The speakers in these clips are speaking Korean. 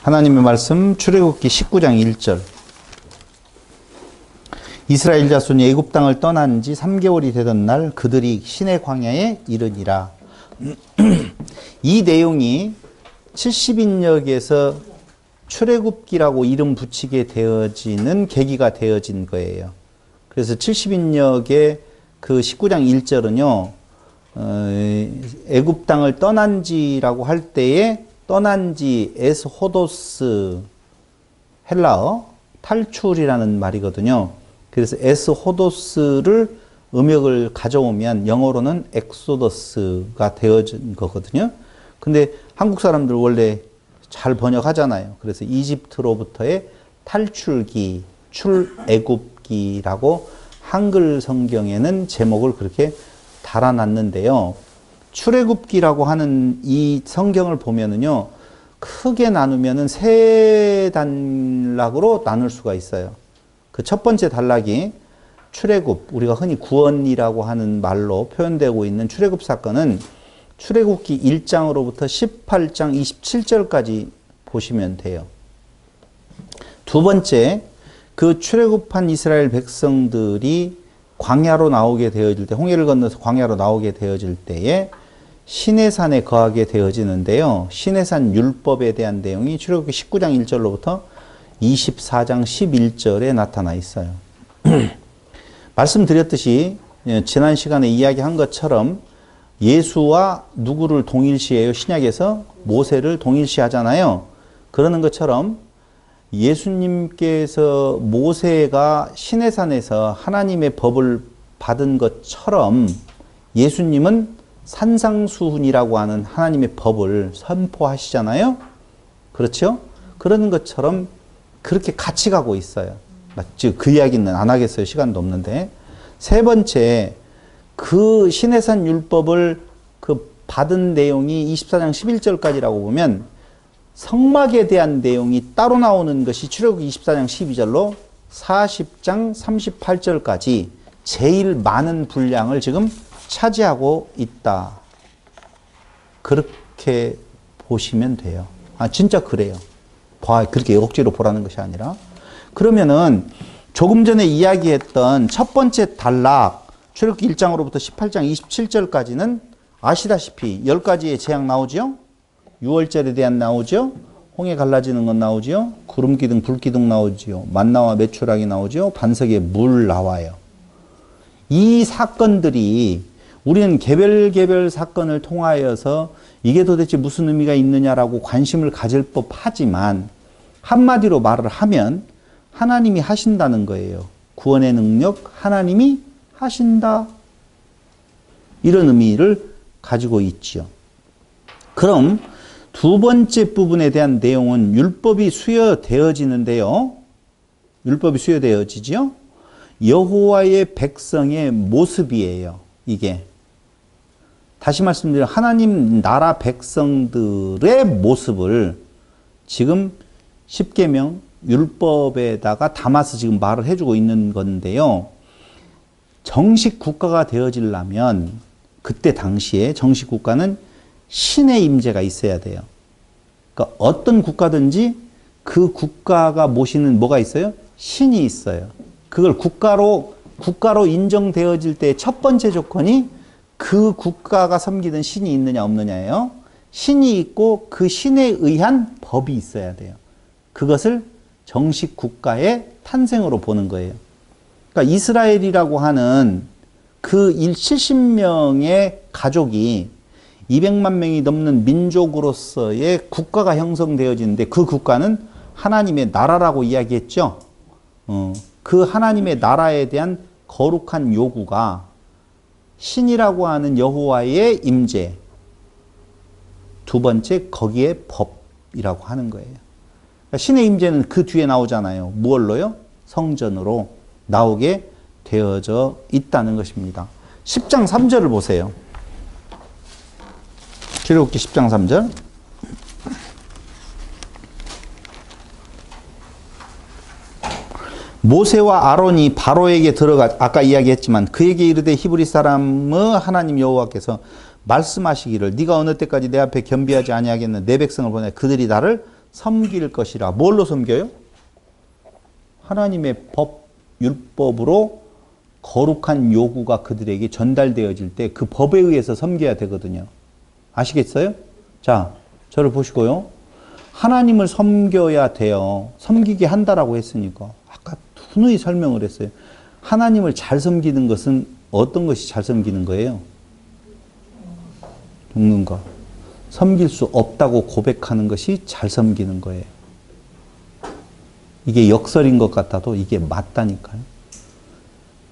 하나님의 말씀 출애굽기 19장 1절. 이스라엘 자손이 애굽 땅을 떠난 지 3개월이 되던 날 그들이 시내 광야에 이르니라. 이 내용이 70인역에서 출애굽기라고 이름 붙이게 되어지는 계기가 되어진 거예요. 그래서 70인역의 그 19장 1절은요, 애굽 땅을 떠난 지라고 할 때에 떠난 지 에스호도스, 헬라어 탈출이라는 말이거든요. 그래서 에스호도스를 음역을 가져오면 영어로는 엑소더스가 되어진 거거든요. 근데 한국 사람들 원래 잘 번역하잖아요. 그래서 이집트로부터의 탈출기, 출애굽기라고 한글 성경에는 제목을 그렇게 달아놨는데요. 출애굽기라고 하는 이 성경을 보면은요, 크게 나누면은 세 단락으로 나눌 수가 있어요. 그 첫 번째 단락이 출애굽, 우리가 흔히 구원이라고 하는 말로 표현되고 있는 출애굽 사건은 출애굽기 1장으로부터 18장 27절까지 보시면 돼요. 두 번째, 그 출애굽한 이스라엘 백성들이 광야로 나오게 되어질 때, 홍해를 건너서 광야로 나오게 되어질 때에 시내산에 거하게 되어지는데요. 시내산 율법에 대한 내용이 출애굽기 19장 1절로부터 24장 11절에 나타나 있어요. 말씀드렸듯이 지난 시간에 이야기한 것처럼 예수와 누구를 동일시해요? 신약에서 모세를 동일시하잖아요. 그러는 것처럼 예수님께서 모세가 시내산에서 하나님의 법을 받은 것처럼 예수님은 산상수훈이라고 하는 하나님의 법을 선포하시잖아요. 그렇죠? 그러는 것처럼 그렇게 같이 가고 있어요. 즉, 그 이야기는 안 하겠어요. 시간도 없는데. 세 번째, 그 시내산 율법을 그 받은 내용이 24장 11절까지라고 보면 성막에 대한 내용이 따로 나오는 것이 출애굽기 24장 12절로 40장 38절까지 제일 많은 분량을 지금 차지하고 있다. 그렇게 보시면 돼요. 아, 진짜 그래요. 그렇게 억지로 보라는 것이 아니라. 그러면은 조금 전에 이야기했던 첫 번째 단락, 출애굽기 1장으로부터 18장 27절까지는 아시다시피 10가지의 재앙 나오죠? 6월절에 대한 나오죠? 홍해 갈라지는 건 나오죠? 구름기둥, 불기둥 나오죠? 만나와 메추라기 나오죠? 반석에 물 나와요. 이 사건들이 우리는 개별 사건을 통하여서 이게 도대체 무슨 의미가 있느냐라고 관심을 가질 법하지만 한마디로 말을 하면 하나님이 하신다는 거예요. 구원의 능력 하나님이 하신다. 이런 의미를 가지고 있죠. 그럼 두 번째 부분에 대한 내용은 율법이 수여되어지는데요. 율법이 수여되어지죠. 여호와의 백성의 모습이에요. 이게. 다시 말씀드리면 하나님 나라 백성들의 모습을 지금 십계명 율법에다가 담아서 지금 말을 해주고 있는 건데요. 정식 국가가 되어지려면 그때 당시에 정식 국가는 신의 임재가 있어야 돼요. 그러니까 어떤 국가든지 그 국가가 모시는 뭐가 있어요? 신이 있어요. 그걸 국가로 인정되어질 때 첫 번째 조건이 그 국가가 섬기던 신이 있느냐 없느냐예요. 신이 있고 그 신에 의한 법이 있어야 돼요. 그것을 정식 국가의 탄생으로 보는 거예요. 그러니까 이스라엘이라고 하는 그 70명의 가족이 200만 명이 넘는 민족으로서의 국가가 형성되어지는데 그 국가는 하나님의 나라라고 이야기했죠. 그 하나님의 나라에 대한 거룩한 요구가 신이라고 하는 여호와의 임재, 두 번째 거기에 법이라고 하는 거예요. 그러니까 신의 임재는 그 뒤에 나오잖아요. 무엇로요? 성전으로 나오게 되어져 있다는 것입니다. 10장 3절을 보세요. 출애굽기 10장 3절. 모세와 아론이 바로에게 들어가, 아까 이야기했지만 그에게 이르되 히브리 사람의 하나님 여호와께서 말씀하시기를 네가 어느 때까지 내 앞에 겸비하지 아니하겠느냐 내 백성을 보내 그들이 나를 섬길 것이라. 뭘로 섬겨요? 하나님의 법, 율법으로 거룩한 요구가 그들에게 전달되어질 때 그 법에 의해서 섬겨야 되거든요. 아시겠어요? 자, 저를 보시고요. 하나님을 섬겨야 돼요. 섬기게 한다라고 했으니까. 아까 누누이 설명을 했어요. 하나님을 잘 섬기는 것은 어떤 것이 잘 섬기는 거예요? 죽는 것. 섬길 수 없다고 고백하는 것이 잘 섬기는 거예요. 이게 역설인 것 같아도 이게 맞다니까요.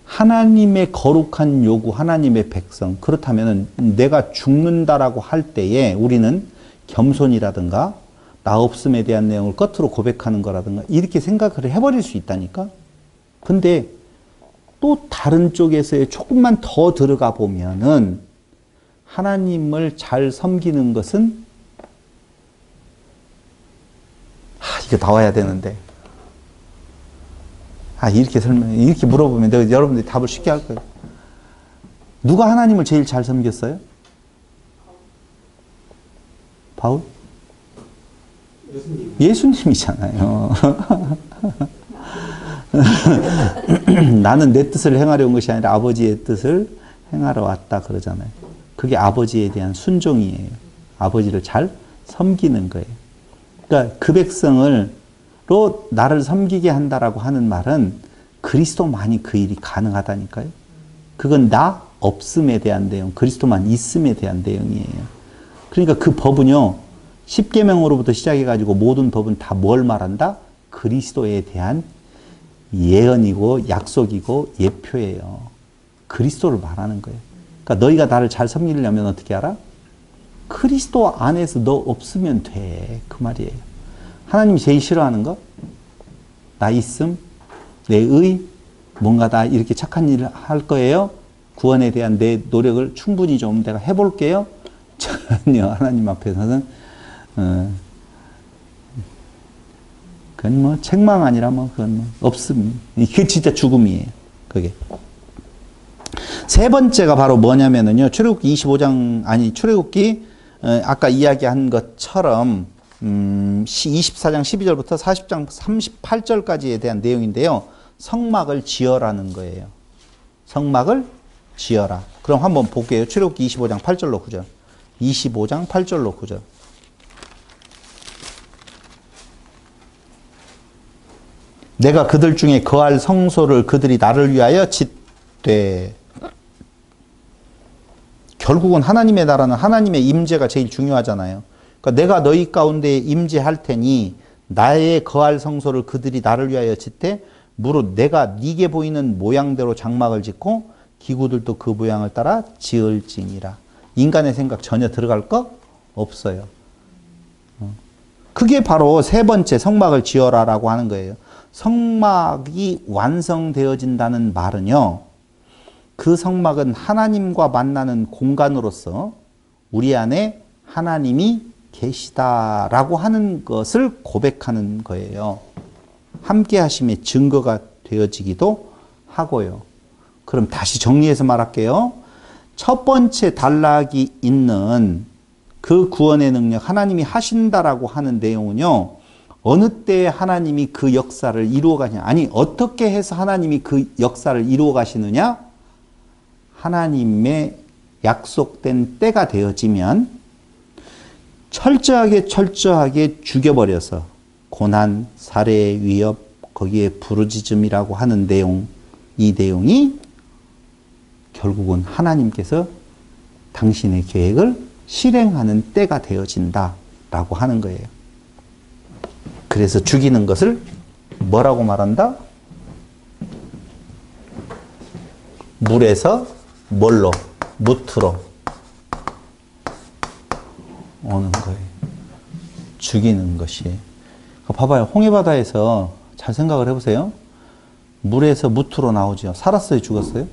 하나님의 거룩한 요구, 하나님의 백성. 그렇다면 내가 죽는다라고 할 때에 우리는 겸손이라든가 나 없음에 대한 내용을 겉으로 고백하는 거라든가 이렇게 생각을 해버릴 수 있다니까. 근데 또 다른 쪽에서 조금만 더 들어가 보면은 하나님을 잘 섬기는 것은 이거 나와야 되는데 이렇게 물어보면 내가 여러분들이 답을 쉽게 할 거예요. 누가 하나님을 제일 잘 섬겼어요? 바울? 예수님이잖아요. 나는 내 뜻을 행하려 온 것이 아니라 아버지의 뜻을 행하러 왔다 그러잖아요. 그게 아버지에 대한 순종이에요. 아버지를 잘 섬기는 거예요. 그러니까 그 백성으로 나를 섬기게 한다라고 하는 말은 그리스도만이 그 일이 가능하다니까요. 그건 나 없음에 대한 내용, 그리스도만 있음에 대한 내용이에요. 그러니까 그 법은요, 십계명으로부터 시작해가지고 모든 법은 다 뭘 말한다? 그리스도에 대한 예언이고 약속이고 예표예요. 그리스도를 말하는 거예요. 그러니까 너희가 나를 잘 섬기려면 어떻게 알아? 그리스도 안에서 너 없으면 돼. 그 말이에요. 하나님이 제일 싫어하는 거? 나 있음, 내 의, 뭔가 나 이렇게 착한 일을 할 거예요. 구원에 대한 내 노력을 충분히 좀 내가 해볼게요. 전혀 하나님 앞에서는 그건 뭐 책망 아니라 뭐 그건 뭐 없음. 그게 진짜 죽음이에요. 그게. 세 번째가 바로 뭐냐면은요. 출애굽기 25장 출애굽기 아까 이야기한 것처럼 24장 12절부터 40장 38절까지에 대한 내용인데요. 성막을 지어라는 거예요. 성막을 지어라. 그럼 한번 볼게요. 출애굽기 25장 8절로 9절. 25장 8절로 9절. 내가 그들 중에 거할 성소를 그들이 나를 위하여 짓되. 결국은 하나님의 나라는 하나님의 임재가 제일 중요하잖아요. 그러니까 내가 너희 가운데 임재할 테니 나의 거할 성소를 그들이 나를 위하여 짓되 무릇 내가 네게 보이는 모양대로 장막을 짓고 기구들도 그 모양을 따라 지을지니라. 인간의 생각 전혀 들어갈 거 없어요. 그게 바로 세 번째 성막을 지어라라고 하는 거예요. 성막이 완성되어진다는 말은요. 그 성막은 하나님과 만나는 공간으로서 우리 안에 하나님이 계시다라고 하는 것을 고백하는 거예요. 함께 하심의 증거가 되어지기도 하고요. 그럼 다시 정리해서 말할게요. 첫 번째 단락이 있는 그 구원의 능력, 하나님이 하신다라고 하는 내용은요. 어느 때에 하나님이 그 역사를 이루어 가시냐. 아니, 어떻게 해서 하나님이 그 역사를 이루어 가시느냐? 하나님의 약속된 때가 되어지면 철저하게 죽여버려서 고난, 살해, 위협, 거기에 부르짖음이라고 하는 내용, 이 내용이 결국은 하나님께서 당신의 계획을 실행하는 때가 되어진다라고 하는 거예요. 그래서 죽이는 것을 뭐라고 말한다? 물에서 뭘로? 무트로 오는 거예요. 죽이는 것이. 봐봐요. 홍해바다에서 잘 생각을 해보세요. 물에서 무트로 나오죠. 살았어요? 죽었어요?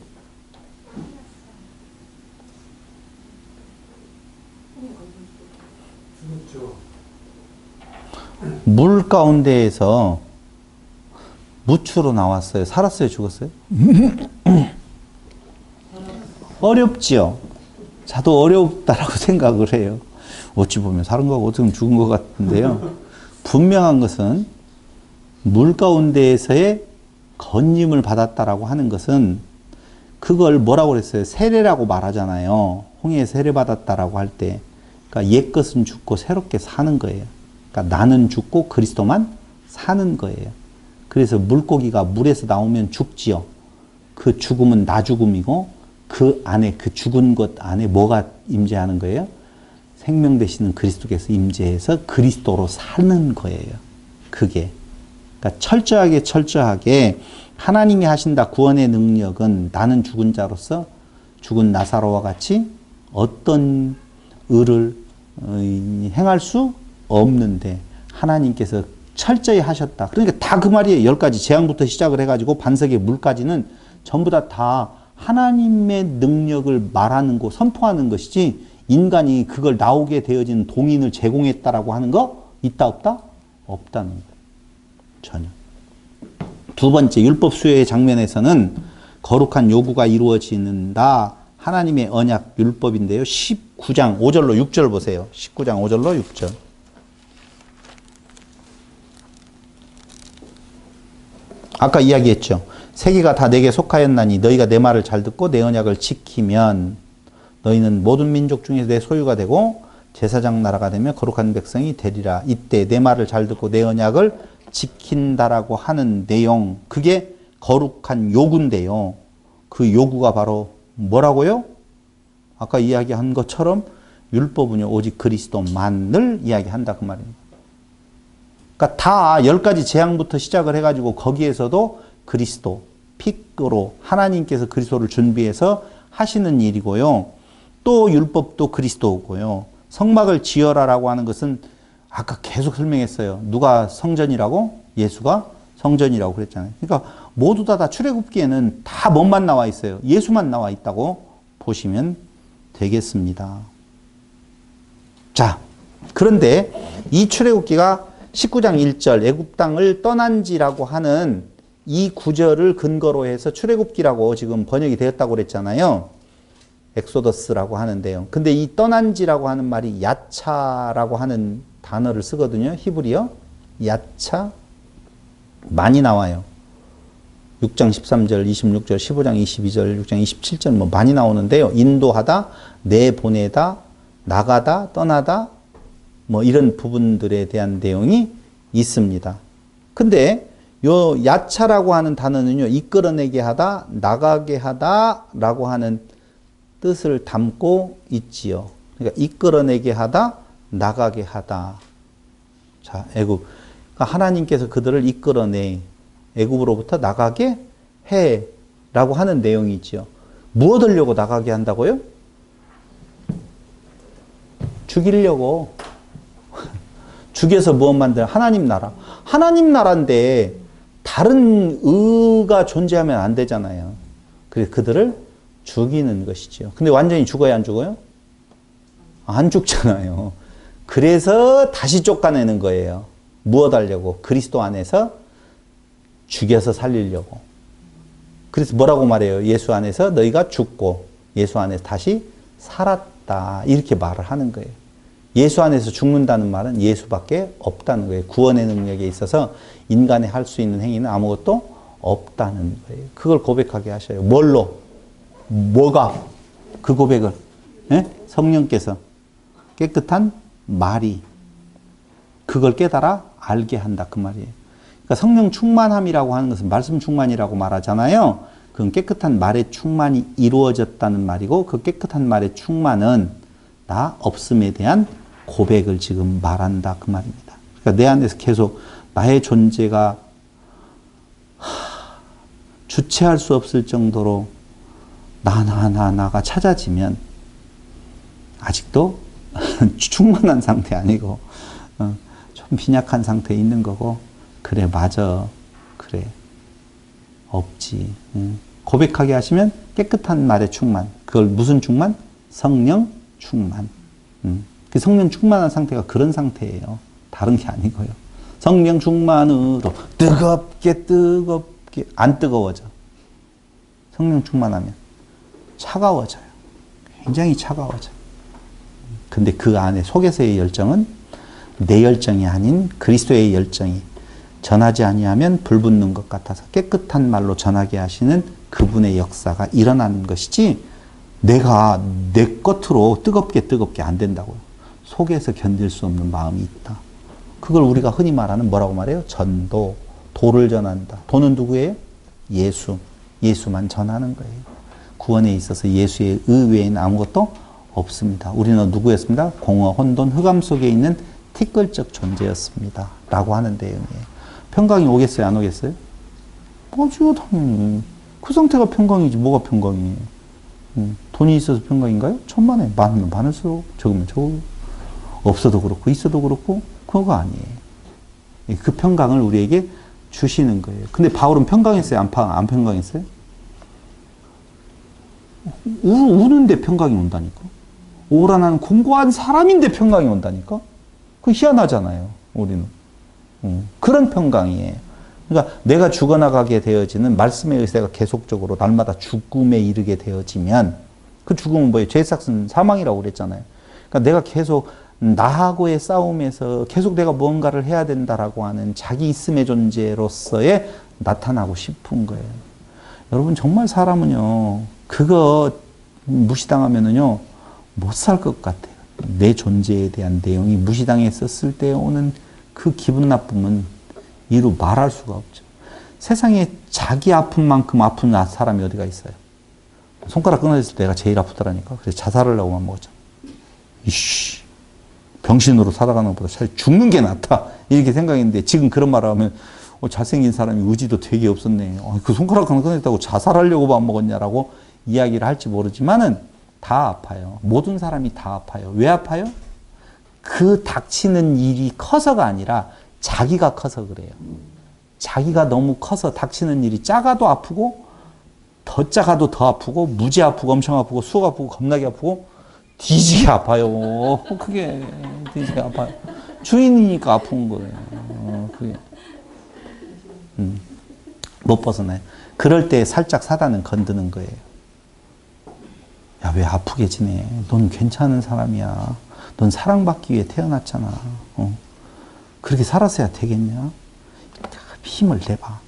물 가운데에서 무추로 나왔어요. 살았어요? 죽었어요? 어렵지요. 저도 어렵다라고 생각을 해요. 어찌 보면 살은 거고 어떻게 보면 죽은 것 같은데요. 분명한 것은 물 가운데에서의 건짐을 받았다라고 하는 것은 그걸 뭐라고 그랬어요? 세례라고 말하잖아요. 홍해에 세례받았다라고 할 때. 그러니까 옛것은 죽고 새롭게 사는 거예요. 그러니까 나는 죽고 그리스도만 사는 거예요. 그래서 물고기가 물에서 나오면 죽지요. 그 죽음은 나 죽음이고 그 안에 그 죽은 것 안에 뭐가 임재하는 거예요? 생명 되시는 그리스도께서 임재해서 그리스도로 사는 거예요. 그게. 그러니까 철저하게 하나님이 하신다 구원의 능력은 나는 죽은 자로서 죽은 나사로와 같이 어떤 의를 행할 수 없는데 하나님께서 철저히 하셨다. 그러니까 다 그 말이에요. 10가지 재앙부터 시작을 해가지고 반석의 물까지는 전부 다 하나님의 능력을 말하는 거, 선포하는 것이지 인간이 그걸 나오게 되어진 동인을 제공했다라고 하는 거 있다 없다? 없다는 거예요. 전혀. 두 번째 율법 수여의 장면에서는 거룩한 요구가 이루어지는다. 하나님의 언약 율법인데요. 19장 5절로 6절 보세요. 19장 5절로 6절. 아까 이야기했죠. 세계가 다 내게 속하였나니 너희가 내 말을 잘 듣고 내 언약을 지키면 너희는 모든 민족 중에서 내 소유가 되고 제사장 나라가 되며 거룩한 백성이 되리라. 이때 내 말을 잘 듣고 내 언약을 지킨다라고 하는 내용, 그게 거룩한 요구인데요. 그 요구가 바로 뭐라고요? 아까 이야기한 것처럼 율법은요 오직 그리스도만을 이야기한다 그 말입니다. 그러니까 다 10가지 재앙부터 시작을 해가지고 거기에서도 그리스도, 픽으로 하나님께서 그리스도를 준비해서 하시는 일이고요. 또 율법도 그리스도고요. 성막을 지어라라고 하는 것은 아까 계속 설명했어요. 누가 성전이라고? 예수가 성전이라고 그랬잖아요. 그러니까 모두 다 출애굽기에는 다 뭐만 나와 있어요? 예수만 나와 있다고 보시면 되겠습니다. 자, 그런데 이 출애굽기가 19장 1절 애굽 땅을 떠난지라고 하는 이 구절을 근거로 해서 출애굽기라고 지금 번역이 되었다고 그랬잖아요. 엑소더스라고 하는데요. 근데 이 떠난지라고 하는 말이 야차라고 하는 단어를 쓰거든요. 히브리어. 야차. 많이 나와요. 6장 13절, 26절, 15장 22절, 6장 27절 뭐 많이 나오는데요. 인도하다, 내보내다, 나가다, 떠나다 뭐 이런 부분들에 대한 내용이 있습니다. 근데 요 야차라고 하는 단어는요. 이끌어내게 하다, 나가게 하다라고 하는 뜻을 담고 있지요. 그러니까 이끌어내게 하다, 나가게 하다. 자, 애굽. 그러니까 하나님께서 그들을 이끌어내 애굽으로부터 나가게 해라고 하는 내용이 있지요. 무엇 하려고 나가게 한다고요? 죽이려고. 죽여서 무엇 만들? 하나님 나라. 하나님 나라인데 다른 의가 존재하면 안 되잖아요. 그래서 그들을 죽이는 것이죠. 근데 완전히 죽어야 안 죽어요? 안 죽잖아요. 그래서 다시 쫓아내는 거예요. 무엇 하려고? 그리스도 안에서 죽여서 살리려고. 그래서 뭐라고 말해요? 예수 안에서 너희가 죽고 예수 안에서 다시 살았다. 이렇게 말을 하는 거예요. 예수 안에서 죽는다는 말은 예수밖에 없다는 거예요. 구원의 능력에 있어서 인간이 할 수 있는 행위는 아무것도 없다는 거예요. 그걸 고백하게 하셔요. 뭘로? 뭐가? 그 고백을? 예? 성령께서 깨끗한 말이 그걸 깨달아 알게 한다. 그 말이에요. 그러니까 성령 충만함이라고 하는 것은 말씀 충만이라고 말하잖아요. 그건 깨끗한 말의 충만이 이루어졌다는 말이고 그 깨끗한 말의 충만은 나 없음에 대한 고백을 지금 말한다. 그 말입니다. 그러니까 내 안에서 계속 나의 존재가 주체할 수 없을 정도로 나가 찾아지면 아직도 충만한 상태 아니고 좀 빈약한 상태에 있는 거고 그래 맞아 그래 없지 고백하게 하시면 깨끗한 말의 충만 그걸 무슨 충만? 성령 충만 그 성령 충만한 상태가 그런 상태예요. 다른 게 아니고요. 성령 충만으로 뜨겁게 안 뜨거워져. 성령 충만하면 차가워져요. 굉장히 차가워져요. 근데 그 안에 속에서의 열정은 내 열정이 아닌 그리스도의 열정이 전하지 아니하면 불붙는 것 같아서 깨끗한 말로 전하게 하시는 그분의 역사가 일어나는 것이지 내가 내 겉으로 뜨겁게 안 된다고요. 속에서 견딜 수 없는 마음이 있다. 그걸 우리가 흔히 말하는 뭐라고 말해요? 전도. 도를 전한다. 도는 누구예요? 예수. 예수만 전하는 거예요. 구원에 있어서 예수의 의 외에는 아무것도 없습니다. 우리는 누구였습니다? 공허, 혼돈, 흑암 속에 있는 티끌적 존재였습니다. 라고 하는 내용이에요. 평강이 오겠어요? 안 오겠어요? 오죠, 당연히. 그 상태가 평강이지. 뭐가 평강이에요? 돈이 있어서 평강인가요? 천만에. 많으면 많을수록, 적으면 적고, 없어도 그렇고, 있어도 그렇고, 그거 아니에요. 그 평강을 우리에게 주시는 거예요. 근데 바울은 평강했어요? 안 평강했어요? 우는데 평강이 온다니까? 오라는 공고한 사람인데 평강이 온다니까? 그 희한하잖아요, 우리는. 그런 평강이에요. 그러니까 내가 죽어나가게 되어지는 말씀의 의세가 계속적으로 날마다 죽음에 이르게 되어지면 그 죽음은 뭐예요? 죄의 삭은 사망이라고 그랬잖아요. 그러니까 내가 계속 나하고의 싸움에서 계속 내가 무언가를 해야 된다라고 하는 자기 있음의 존재로서의 나타나고 싶은 거예요. 여러분 정말 사람은요 그거 무시당하면은요 못 살 것 같아요. 내 존재에 대한 내용이 무시당했었을 때 오는 그 기분 나쁨은 이루 말할 수가 없죠. 세상에 자기 아픈 만큼 아픈 사람이 어디가 있어요? 손가락 끊어졌을 때 내가 제일 아프더라니까. 그래서 자살을 하고 만 먹었잖아. 이씨, 병신으로 살아가는 것보다 차라리 죽는 게 낫다. 이렇게 생각했는데 지금 그런 말을 하면 잘생긴 사람이 의지도 되게 없었네. 그 손가락 하나 끊어졌다고 자살하려고 밥 먹었냐라고 이야기를 할지 모르지만은 다 아파요. 모든 사람이 다 아파요. 왜 아파요? 그 닥치는 일이 커서가 아니라 자기가 커서 그래요. 자기가 너무 커서 닥치는 일이 작아도 아프고 더 작아도 더 아프고 무지 아프고 엄청 아프고 쑥 아프고 겁나게 아프고 뒤지게 아파요. 그게 뒤지게 아파요. 주인이니까 아픈 거예요. 그게 못 벗어나요. 그럴 때 살짝 사단은 건드는 거예요. 야, 왜 아프게 지내? 넌 괜찮은 사람이야. 넌 사랑받기 위해 태어났잖아. 그렇게 살았어야 되겠냐? 힘을 내봐.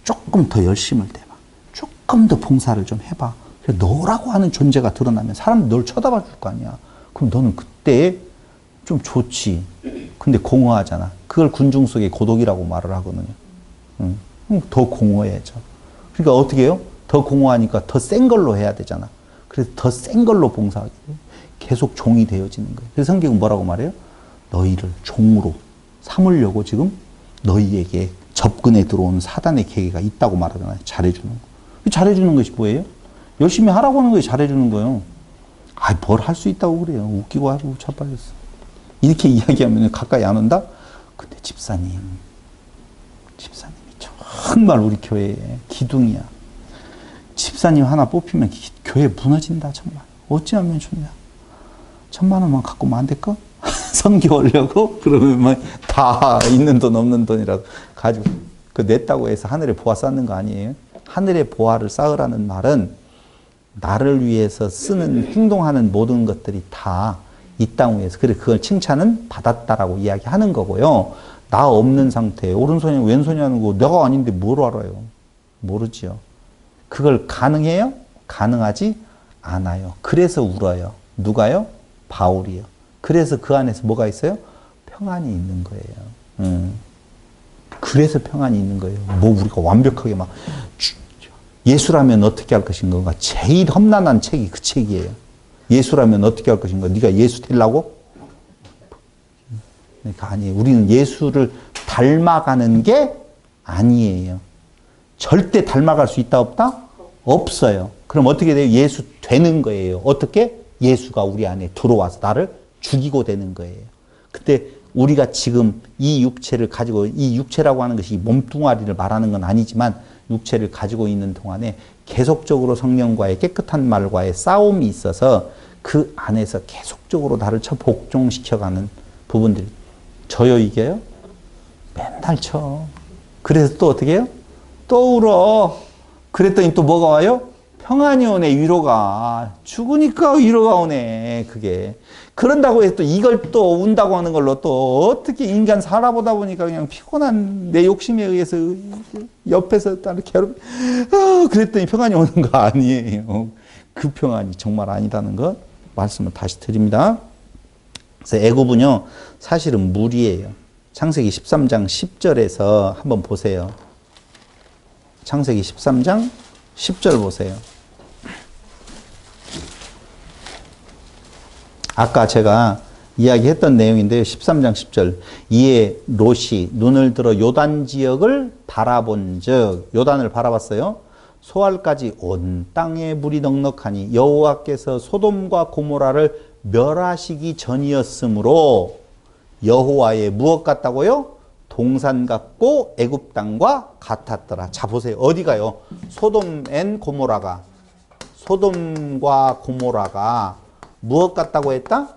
조금 더 열심을 내봐. 조금 더 봉사를 좀 해봐. 너라고 하는 존재가 드러나면 사람들이 널 쳐다봐 줄 거 아니야. 그럼 너는 그때 좀 좋지. 근데 공허하잖아. 그걸 군중 속의 고독이라고 말을 하거든요. 더 공허해져. 그러니까 어떻게 해요? 더 공허하니까 더 센 걸로 해야 되잖아. 그래서 더 센 걸로 봉사하게 돼. 계속 종이 되어지는 거예요. 그래서 성경은 뭐라고 말해요? 너희를 종으로 삼으려고 지금 너희에게 접근에 들어오는 사단의 계계가 있다고 말하잖아요. 잘해주는 거. 잘해주는 것이 뭐예요? 열심히 하라고 하는 거에 잘해주는 거예요. 뭘 할 수 있다고 그래요. 웃기고 하고 자빠졌어. 이렇게 이야기하면 가까이 안 온다? 근데 집사님이 정말 우리 교회의 기둥이야. 집사님 하나 뽑히면 교회 무너진다 정말. 어찌하면 좋냐. 1,000만 원만 갖고 오면 안 될까? 선교하려고? 그러면 다 있는 돈 없는 돈이라도 가지고 그 냈다고 해서 하늘에 보화 쌓는 거 아니에요? 하늘에 보화를 쌓으라는 말은 나를 위해서 쓰는 행동하는 모든 것들이 다 이 땅 위에서 그래 그걸 칭찬은 받았다라고 이야기하는 거고요. 나 없는 상태에 오른손이 왼손이 하는 거 내가 아닌데 뭘 알아요? 모르지요. 그걸 가능해요? 가능하지 않아요. 그래서 울어요. 누가요? 바울이요. 그래서 그 안에서 뭐가 있어요? 평안이 있는 거예요. 그래서 평안이 있는 거예요. 뭐 우리가 완벽하게 막 예수라면 어떻게 할 것인가? 제일 험난한 책이 그 책이에요. 예수라면 어떻게 할 것인가? 네가 예수 되려고? 그러니까 아니에요. 우리는 예수를 닮아가는 게 아니에요. 절대 닮아갈 수 있다 없다? 없어요. 그럼 어떻게 돼요? 예수 되는 거예요. 어떻게? 예수가 우리 안에 들어와서 나를 죽이고 되는 거예요. 그때 우리가 지금 이 육체를 가지고 이 육체라고 하는 것이 몸뚱아리를 말하는 건 아니지만 육체를 가지고 있는 동안에 계속적으로 성령과의 깨끗한 말과의 싸움이 있어서 그 안에서 계속적으로 나를 복종시켜가는 부분들이 져요 이겨요? 맨날 쳐. 그래서 또 어떻게 해요? 또 울어. 그랬더니 또 뭐가 와요? 평안이 오네, 위로가. 죽으니까 위로가 오네, 그게. 그런다고 해서 또 이걸 또 운다고 하는 걸로 또 어떻게 인간 살아보다 보니까 그냥 피곤한 내 욕심에 의해서 옆에서 딸을 그랬더니 평안이 오는 거 아니에요. 그 평안이 정말 아니다는 것 말씀을 다시 드립니다. 그래서 애굽은요, 사실은 물이에요. 창세기 13장 10절에서 한번 보세요. 창세기 13장 10절 보세요. 아까 제가 이야기했던 내용인데요. 13장 10절. 이에 롯이 눈을 들어 요단 지역을 바라본 즉, 요단을 바라봤어요. 소알까지 온 땅에 물이 넉넉하니 여호와께서 소돔과 고모라를 멸하시기 전이었으므로 여호와의 무엇 같다고요? 동산 같고 애굽 땅과 같았더라. 자 보세요. 어디가요? 소돔과 고모라가 무엇 같다고 했다?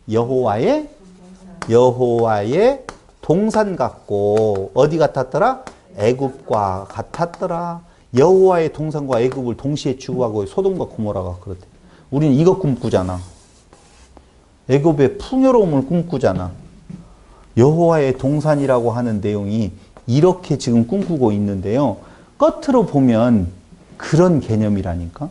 여호와의 동산 같고 어디 같았더라? 애굽과 같았더라. 여호와의 동산과 애굽을 동시에 취급하고 소돔과 고모라가 그렇대. 우리는 이거 꿈꾸잖아. 애굽의 풍요로움을 꿈꾸잖아. 여호와의 동산이라고 하는 내용이 이렇게 지금 꿈꾸고 있는데요. 겉으로 보면 그런 개념이라니까.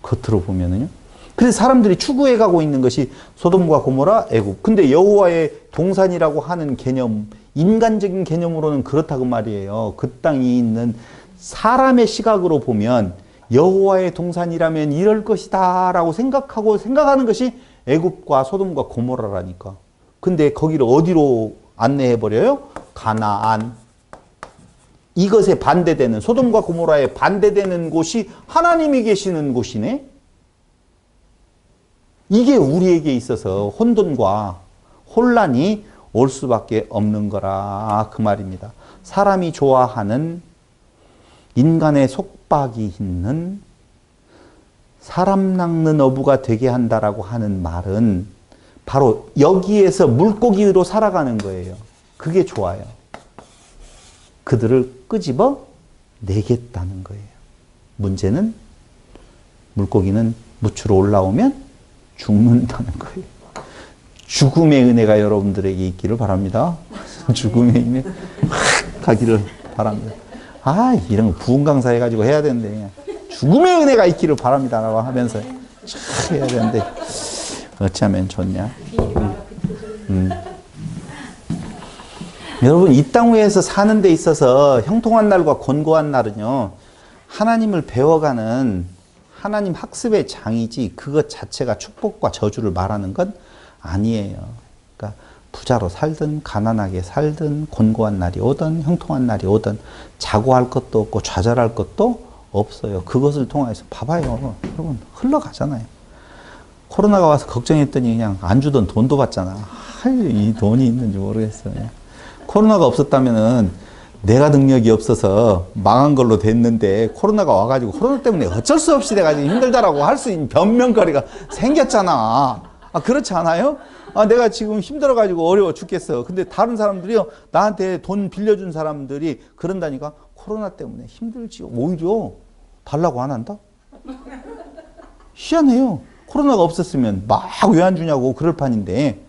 겉으로 보면은요. 그래서 사람들이 추구해 가고 있는 것이 소돔과 고모라, 애굽. 근데 여호와의 동산이라고 하는 개념, 인간적인 개념으로는 그렇다고 말이에요. 그 땅이 있는 사람의 시각으로 보면 여호와의 동산이라면 이럴 것이다 라고 생각하는 것이 애굽과 소돔과 고모라라니까. 근데 거기를 어디로 안내해 버려요? 가나안. 이것에 반대되는, 소돔과 고모라에 반대되는 곳이 하나님이 계시는 곳이네. 이게 우리에게 있어서 혼돈과 혼란이 올 수밖에 없는 거라 그 말입니다. 사람이 좋아하는 인간의 속박이 있는 사람 낚는 어부가 되게 한다라고 하는 말은 바로 여기에서 물고기로 살아가는 거예요. 그게 좋아요. 그들을 끄집어 내겠다는 거예요. 문제는 물고기는 무추로 올라오면 죽는다는 거예요. 죽음의 은혜가 여러분들에게 있기를 바랍니다. 죽음의 은혜 가기를 바랍니다. 아, 이런 거 부흥 강사 해가지고 해야 되는데 죽음의 은혜가 있기를 바랍니다 라고 하면서 해야 되는데 어찌하면 좋냐. 여러분, 이 땅 위에서 사는 데 있어서 형통한 날과 곤고한 날은요, 하나님을 배워가는 하나님 학습의 장이지 그것 자체가 축복과 저주를 말하는 건 아니에요. 그러니까 부자로 살든 가난하게 살든 곤고한 날이 오든 형통한 날이 오든 자고할 것도 없고 좌절할 것도 없어요. 그것을 통해서 봐봐요. 여러분, 흘러가잖아요. 코로나가 와서 걱정했더니 그냥 안 주던 돈도 받잖아. 이 돈이 있는지 모르겠어요. 코로나가 없었다면은 내가 능력이 없어서 망한 걸로 됐는데 코로나가 와가지고 코로나 때문에 어쩔 수 없이 돼가지고 힘들다라고 할 수 있는 변명거리가 생겼잖아. 아, 그렇지 않아요? 아, 내가 지금 힘들어가지고 어려워 죽겠어. 근데 다른 사람들이요, 나한테 돈 빌려준 사람들이 그런다니까. 코로나 때문에 힘들지. 오히려 달라고 안 한다? 희한해요. 코로나가 없었으면 막 왜 안 주냐고 그럴 판인데,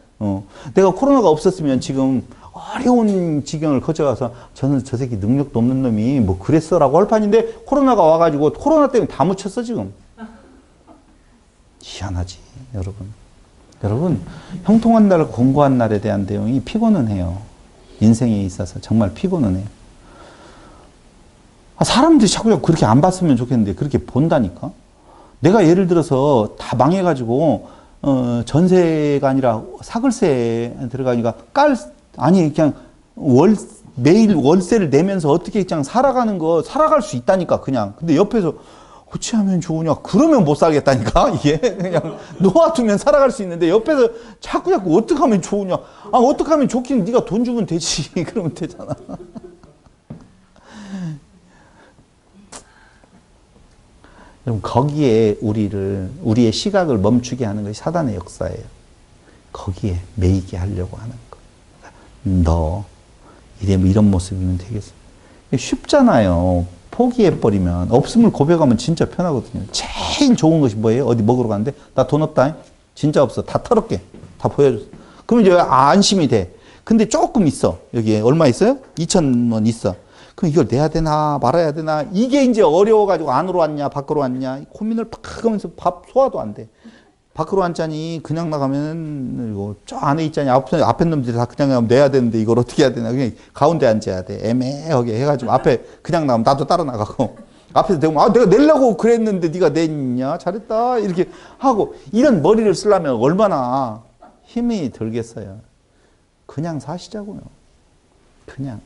내가 코로나가 없었으면 지금 어려운 지경을 거쳐가서 저는 저 새끼 능력도 없는 놈이 뭐 그랬어 라고 할 판인데 코로나가 와가지고 코로나 때문에 다 묻혔어 지금. 희한하지 여러분. 여러분, 형통한 날 곤고한 날에 대한 내용이 피곤은 해요. 인생에 있어서 정말 피곤은 해요. 사람들이 자꾸 그렇게 안 봤으면 좋겠는데 그렇게 본다니까. 내가 예를 들어서 다 망해가지고 전세가 아니라 사글세에 들어가니까 그냥 매일 월세를 내면서 어떻게 그냥 살아갈 수 있다니까, 그냥. 근데 옆에서 어찌하면 좋으냐? 그러면 못 살겠다니까, 이게. 그냥 놓아두면 살아갈 수 있는데 옆에서 자꾸 어떻게 하면 좋으냐? 아, 어떻게 하면 좋긴 네가 돈 주면 되지. 그러면 되잖아. 여러분, 거기에 우리의 시각을 멈추게 하는 것이 사단의 역사예요. 거기에 매이게 하려고 하는 거. 너 이런 모습이면 되겠어. 쉽잖아요. 포기해버리면, 없음을 고백하면 진짜 편하거든요. 제일 좋은 것이 뭐예요? 어디 먹으러 가는데? 나 돈 없다. 진짜 없어. 다 털었게. 다 보여줬어. 그럼 이제 안심이 돼. 근데 조금 있어. 여기에 얼마 있어요? 2,000원 있어. 그럼 이걸 내야 되나 말아야 되나? 이게 이제 어려워가지고 안으로 왔냐 밖으로 왔냐 고민을 팍 하면서 밥 소화도 안 돼. 밖으로 앉자니 그냥 나가면 이거 저 안에 있자니 앞에 놈들이 다 그냥 나가면 내야 되는데 이걸 어떻게 해야 되나? 그냥 가운데 앉아야 돼. 애매하게 해가지고 앞에 그냥 나가면 나도 따라 나가고 앞에서 대고 아 내가 내려고 그랬는데 네가 냈냐? 잘했다 이렇게 하고 이런 머리를 쓰려면 얼마나 힘이 들겠어요. 그냥 사시자고요. 그냥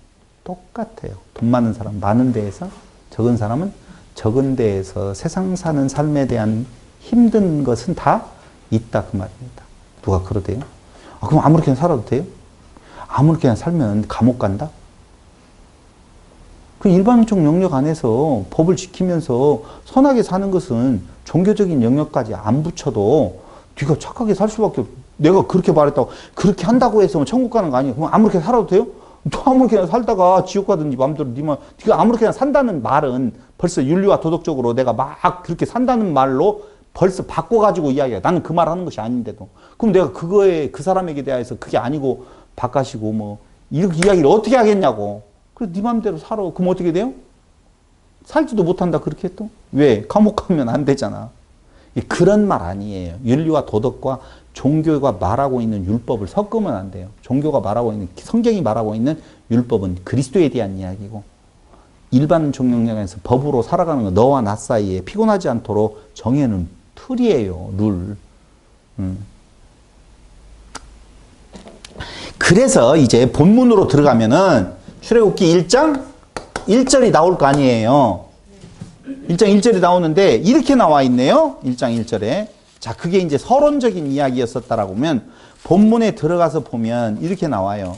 똑같아요. 돈 많은 사람 많은 데에서 적은 사람은 적은 데에서 세상 사는 삶에 대한 힘든 것은 다 있다 그 말입니다. 누가 그러대요? 아, 그럼 아무렇게나 살아도 돼요? 아무렇게나 살면 감옥 간다? 그 일반적 영역 안에서 법을 지키면서 선하게 사는 것은 종교적인 영역까지 안 붙여도 네가 착하게 살 수밖에 없어. 내가 그렇게 말했다고 그렇게 한다고 해서 천국 가는 거 아니에요. 그럼 아무렇게 살아도 돼요? 또 아무렇게나 살다가 지옥 가든지 마음대로 네가 아무렇게나 산다는 말은 벌써 윤리와 도덕적으로 내가 막 그렇게 산다는 말로 벌써 바꿔가지고 이야기해. 나는 그 말 하는 것이 아닌데도. 그럼 내가 그거에 그 사람에게 대해서 그게 아니고 바꿔시고 뭐 이렇게 이야기를 어떻게 하겠냐고. 그래서 네 맘대로 살아. 그럼 어떻게 돼요? 살지도 못한다 그렇게 또? 왜? 감옥 가면 안 되잖아. 그런 말 아니에요. 윤리와 도덕과 종교가 말하고 있는 율법을 섞으면 안 돼요. 종교가 말하고 있는 성경이 말하고 있는 율법은 그리스도에 대한 이야기고 일반 종영역에서 법으로 살아가는 거 너와 나 사이에 피곤하지 않도록 정해놓은 틀이에요. 룰. 그래서 이제 본문으로 들어가면은 출애굽기 1장 1절이 나올 거 아니에요. 1장 1절이 나오는데 이렇게 나와 있네요. 1장 1절에. 자, 그게 이제 서론적인 이야기였었다라고 하면 본문에 들어가서 보면 이렇게 나와요.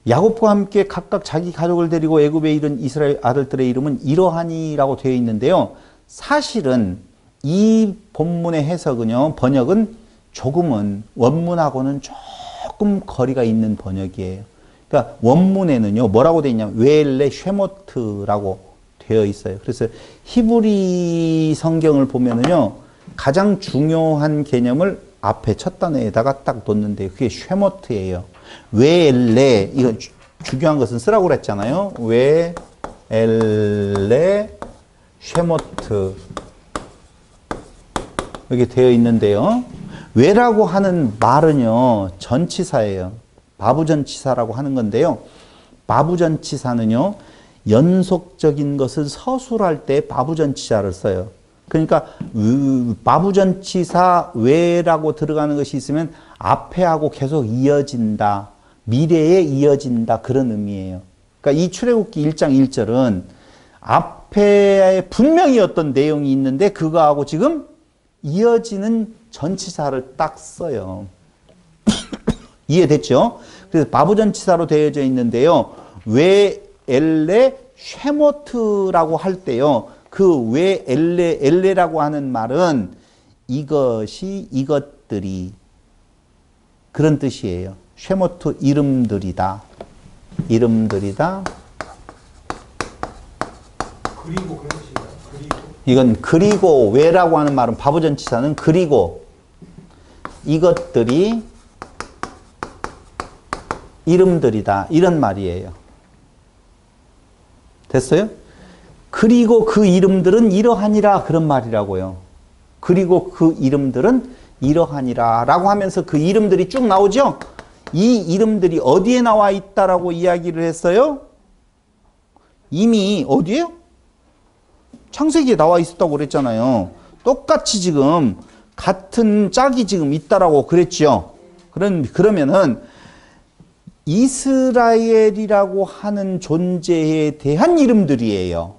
야곱과 함께 각각 자기 가족을 데리고 애굽에 이른 이스라엘 아들들의 이름은 이러하니라고 되어 있는데요. 사실은 이 본문의 해석은요, 번역은 조금은 원문하고는 조금 거리가 있는 번역이에요. 그러니까 원문에는요, 뭐라고 되어 있냐면 웨엘레 쉐모트라고 되어 있어요. 그래서 히브리 성경을 보면은요, 가장 중요한 개념을 앞에 첫 단어에다가 딱 놓는데 그게 쉐모트예요. 웨엘레, 이거 중요한 것은 쓰라고 그랬잖아요. 웨엘레 쉐모트 여기 되어 있는데요. 웨라고 하는 말은요, 전치사예요. 마부전치사라고 하는 건데요. 마부전치사는요, 연속적인 것을 서술할 때 마부전치사를 써요. 그러니까 마부전치사 외라고 들어가는 것이 있으면 앞에 하고 계속 이어진다. 미래에 이어진다. 그런 의미예요. 그러니까 이 출애굽기 1장 1절은 앞에 분명히 어떤 내용이 있는데 그거하고 지금 이어지는 전치사를 딱 써요. 이해됐죠? 그래서 마부전치사로 되어져 있는데요. 왜 엘레 쉐모트라고 할 때요. 그 왜 엘레라고 하는 말은 이것이 이것들이 그런 뜻이에요. 쉐모트 이름들이다. 이름들이다. 그리고 그런 뜻인가요? 그리고? 이건 그리고 왜라고 하는 말은 바보전치사는 그리고 이것들이 이름들이다. 이런 말이에요. 됐어요? 그리고 그 이름들은 이러하니라 그런 말이라고요. 그리고 그 이름들은 이러하니라 라고 하면서 그 이름들이 쭉 나오죠? 이 이름들이 어디에 나와 있다라고 이야기를 했어요? 이미 어디에요? 창세기에 나와 있었다고 그랬잖아요. 똑같이 지금 같은 짝이 지금 있다라고 그랬죠. 그러면은 이스라엘이라고 하는 존재에 대한 이름들이에요.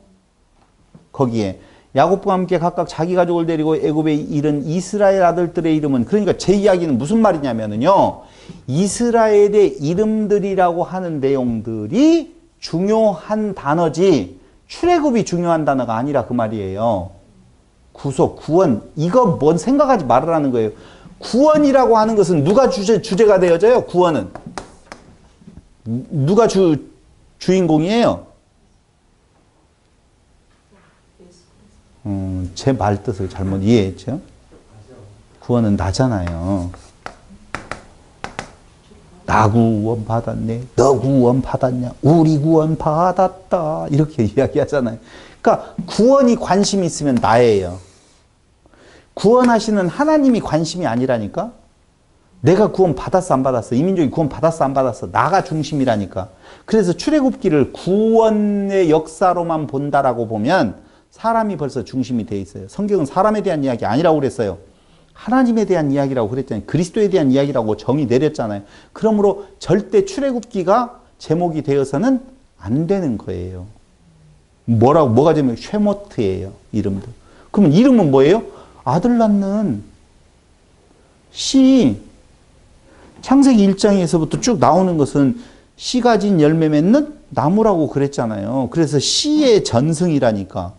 거기에 야곱과 함께 각각 자기 가족을 데리고 애굽에 이른 이스라엘 아들들의 이름은, 그러니까 제 이야기는 무슨 말이냐면은요, 이스라엘의 이름들이라고 하는 내용들이 중요한 단어지 출애굽이 중요한 단어가 아니라 그 말이에요. 구속, 구원, 이거 뭔 생각하지 말으라는 거예요. 구원이라고 하는 것은 누가 주제가 되어져요? 구원은 누가 주인공이에요? 제 말 뜻을 잘못 이해했죠? 구원은 나잖아요. 나 구원 받았네. 너 구원 받았냐? 우리 구원 받았다. 이렇게 이야기하잖아요. 그러니까 구원이 관심이 있으면 나예요. 구원하시는 하나님이 관심이 아니라니까? 내가 구원 받았어 안 받았어? 이민족이 구원 받았어 안 받았어? 나가 중심이라니까. 그래서 출애굽기를 구원의 역사로만 본다라고 보면 사람이 벌써 중심이 돼 있어요. 성경은 사람에 대한 이야기 아니라고 그랬어요. 하나님에 대한 이야기라고 그랬잖아요. 그리스도에 대한 이야기라고 정의 내렸잖아요. 그러므로 절대 출애굽기가 제목이 되어서는 안 되는 거예요. 뭐가 되면 쉐모트예요. 이름도. 그러면 이름은 뭐예요? 아들 낳는 씨. 창세기 1장에서부터 쭉 나오는 것은 씨 가진 열매 맺는 나무라고 그랬잖아요. 그래서 씨의 전승이라니까.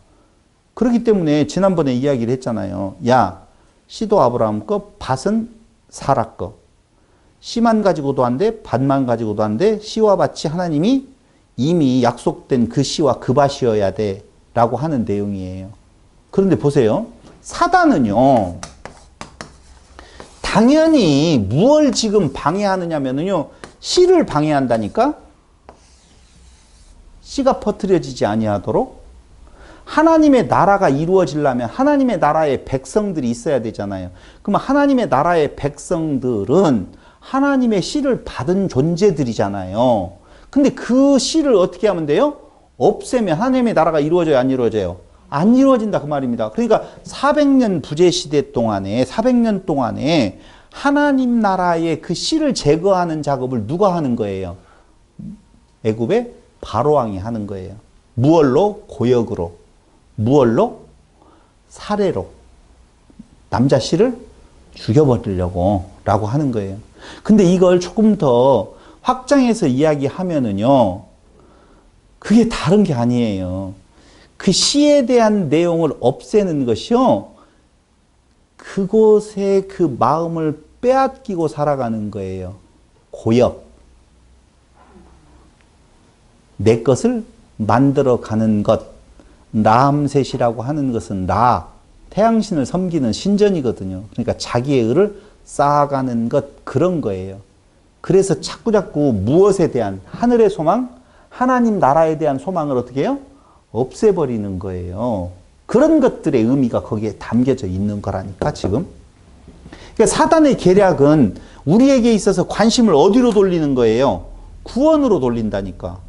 그렇기 때문에 지난번에 이야기를 했잖아요. 야, 씨도 아브라함 거, 밭은 사라 거. 씨만 가지고도 안 돼, 밭만 가지고도 안 돼. 씨와 밭이 하나님이 이미 약속된 그 씨와 그 밭이어야 돼 라고 하는 내용이에요. 그런데 보세요. 사단은요, 당연히 무엇을 지금 방해하느냐면요, 씨를 방해한다니까? 씨가 퍼뜨려지지 아니하도록? 하나님의 나라가 이루어지려면 하나님의 나라의 백성들이 있어야 되잖아요. 그러면 하나님의 나라의 백성들은 하나님의 씨를 받은 존재들이잖아요. 근데 그 씨를 어떻게 하면 돼요? 없애면 하나님의 나라가 이루어져요, 안 이루어져요? 안 이루어진다 그 말입니다. 그러니까 400년 부재 시대 동안에 400년 동안에 하나님 나라의 그 씨를 제거하는 작업을 누가 하는 거예요? 애굽의 바로왕이 하는 거예요. 무얼로? 고역으로. 무얼로? 살해로. 남자 씨를 죽여버리려고 라고 하는 거예요. 근데 이걸 조금 더 확장해서 이야기하면은요, 그게 다른 게 아니에요. 그 시에 대한 내용을 없애는 것이요, 그곳에 그 마음을 빼앗기고 살아가는 거예요. 고역. 내 것을 만들어가는 것. 라암셋이라고 하는 것은 라, 태양신을 섬기는 신전이거든요. 그러니까 자기의 의를 쌓아가는 것, 그런 거예요. 그래서 자꾸자꾸 무엇에 대한, 하늘의 소망, 하나님 나라에 대한 소망을 어떻게 해요? 없애버리는 거예요. 그런 것들의 의미가 거기에 담겨져 있는 거라니까, 지금. 그러니까 사단의 계략은 우리에게 있어서 관심을 어디로 돌리는 거예요? 구원으로 돌린다니까.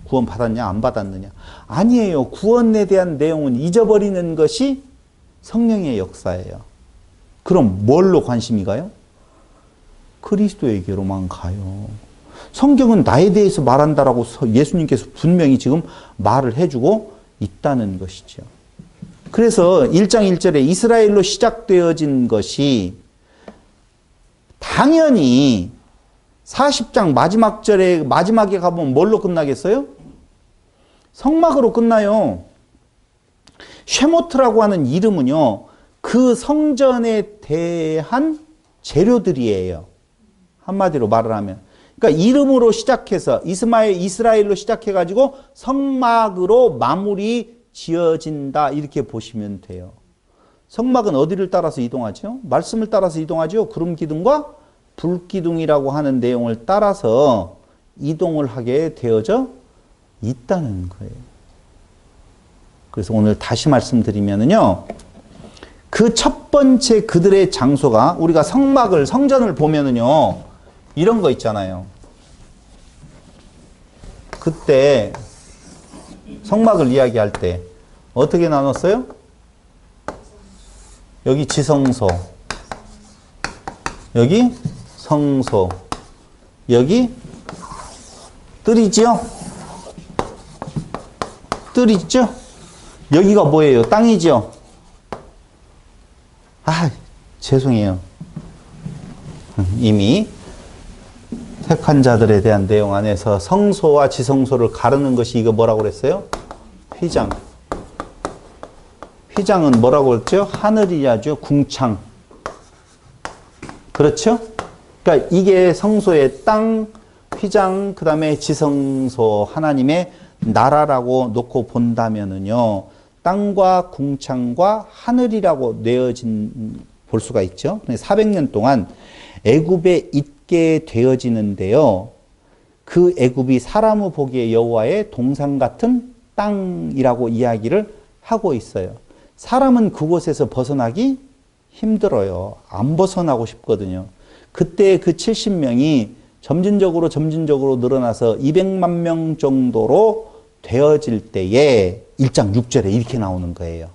구원 받았냐, 안 받았느냐. 아니에요. 구원에 대한 내용은 잊어버리는 것이 성령의 역사예요. 그럼 뭘로 관심이 가요? 그리스도에게로만 가요. 성경은 나에 대해서 말한다라고 예수님께서 분명히 지금 말을 해주고 있다는 것이죠. 그래서 1장 1절에 이스라엘로 시작되어진 것이 당연히 40장 마지막 절에, 마지막에 가보면 뭘로 끝나겠어요? 성막으로 끝나요. 쉐모트라고 하는 이름은요, 그 성전에 대한 재료들이에요. 한마디로 말을 하면. 그러니까 이름으로 시작해서 이스라엘로 시작해가지고 성막으로 마무리 지어진다, 이렇게 보시면 돼요. 성막은 어디를 따라서 이동하죠? 말씀을 따라서 이동하죠. 구름 기둥과 불 기둥이라고 하는 내용을 따라서 이동을 하게 되어져 있다는 거예요. 그래서 오늘 다시 말씀드리면은요, 그 첫 번째 그들의 장소가, 우리가 성전을 보면은요, 이런 거 있잖아요. 그때 성막을 이야기할 때 어떻게 나눴어요? 여기 지성소, 여기 성소, 여기 뜰이지요? 뜰 있죠? 여기가 뭐예요? 땅이죠? 아, 죄송해요. 이미 택한 자들에 대한 내용 안에서 성소와 지성소를 가르는 것이 이거 뭐라고 그랬어요? 휘장. 휘장은 뭐라고 그랬죠? 하늘이야죠. 궁창. 그렇죠? 그러니까 이게 성소의 땅, 휘장, 그 다음에 지성소, 하나님의 나라라고 놓고 본다면은요, 땅과 궁창과 하늘이라고 내어진 볼 수가 있죠. 400년 동안 애굽에 있게 되어지는데요. 그 애굽이 사람의 보기에 여호와의 동상 같은 땅이라고 이야기를 하고 있어요. 사람은 그곳에서 벗어나기 힘들어요. 안 벗어나고 싶거든요. 그때 그 70명이 점진적으로 늘어나서 200만 명 정도로 되어질 때에 1장 6절에 이렇게 나오는 거예요.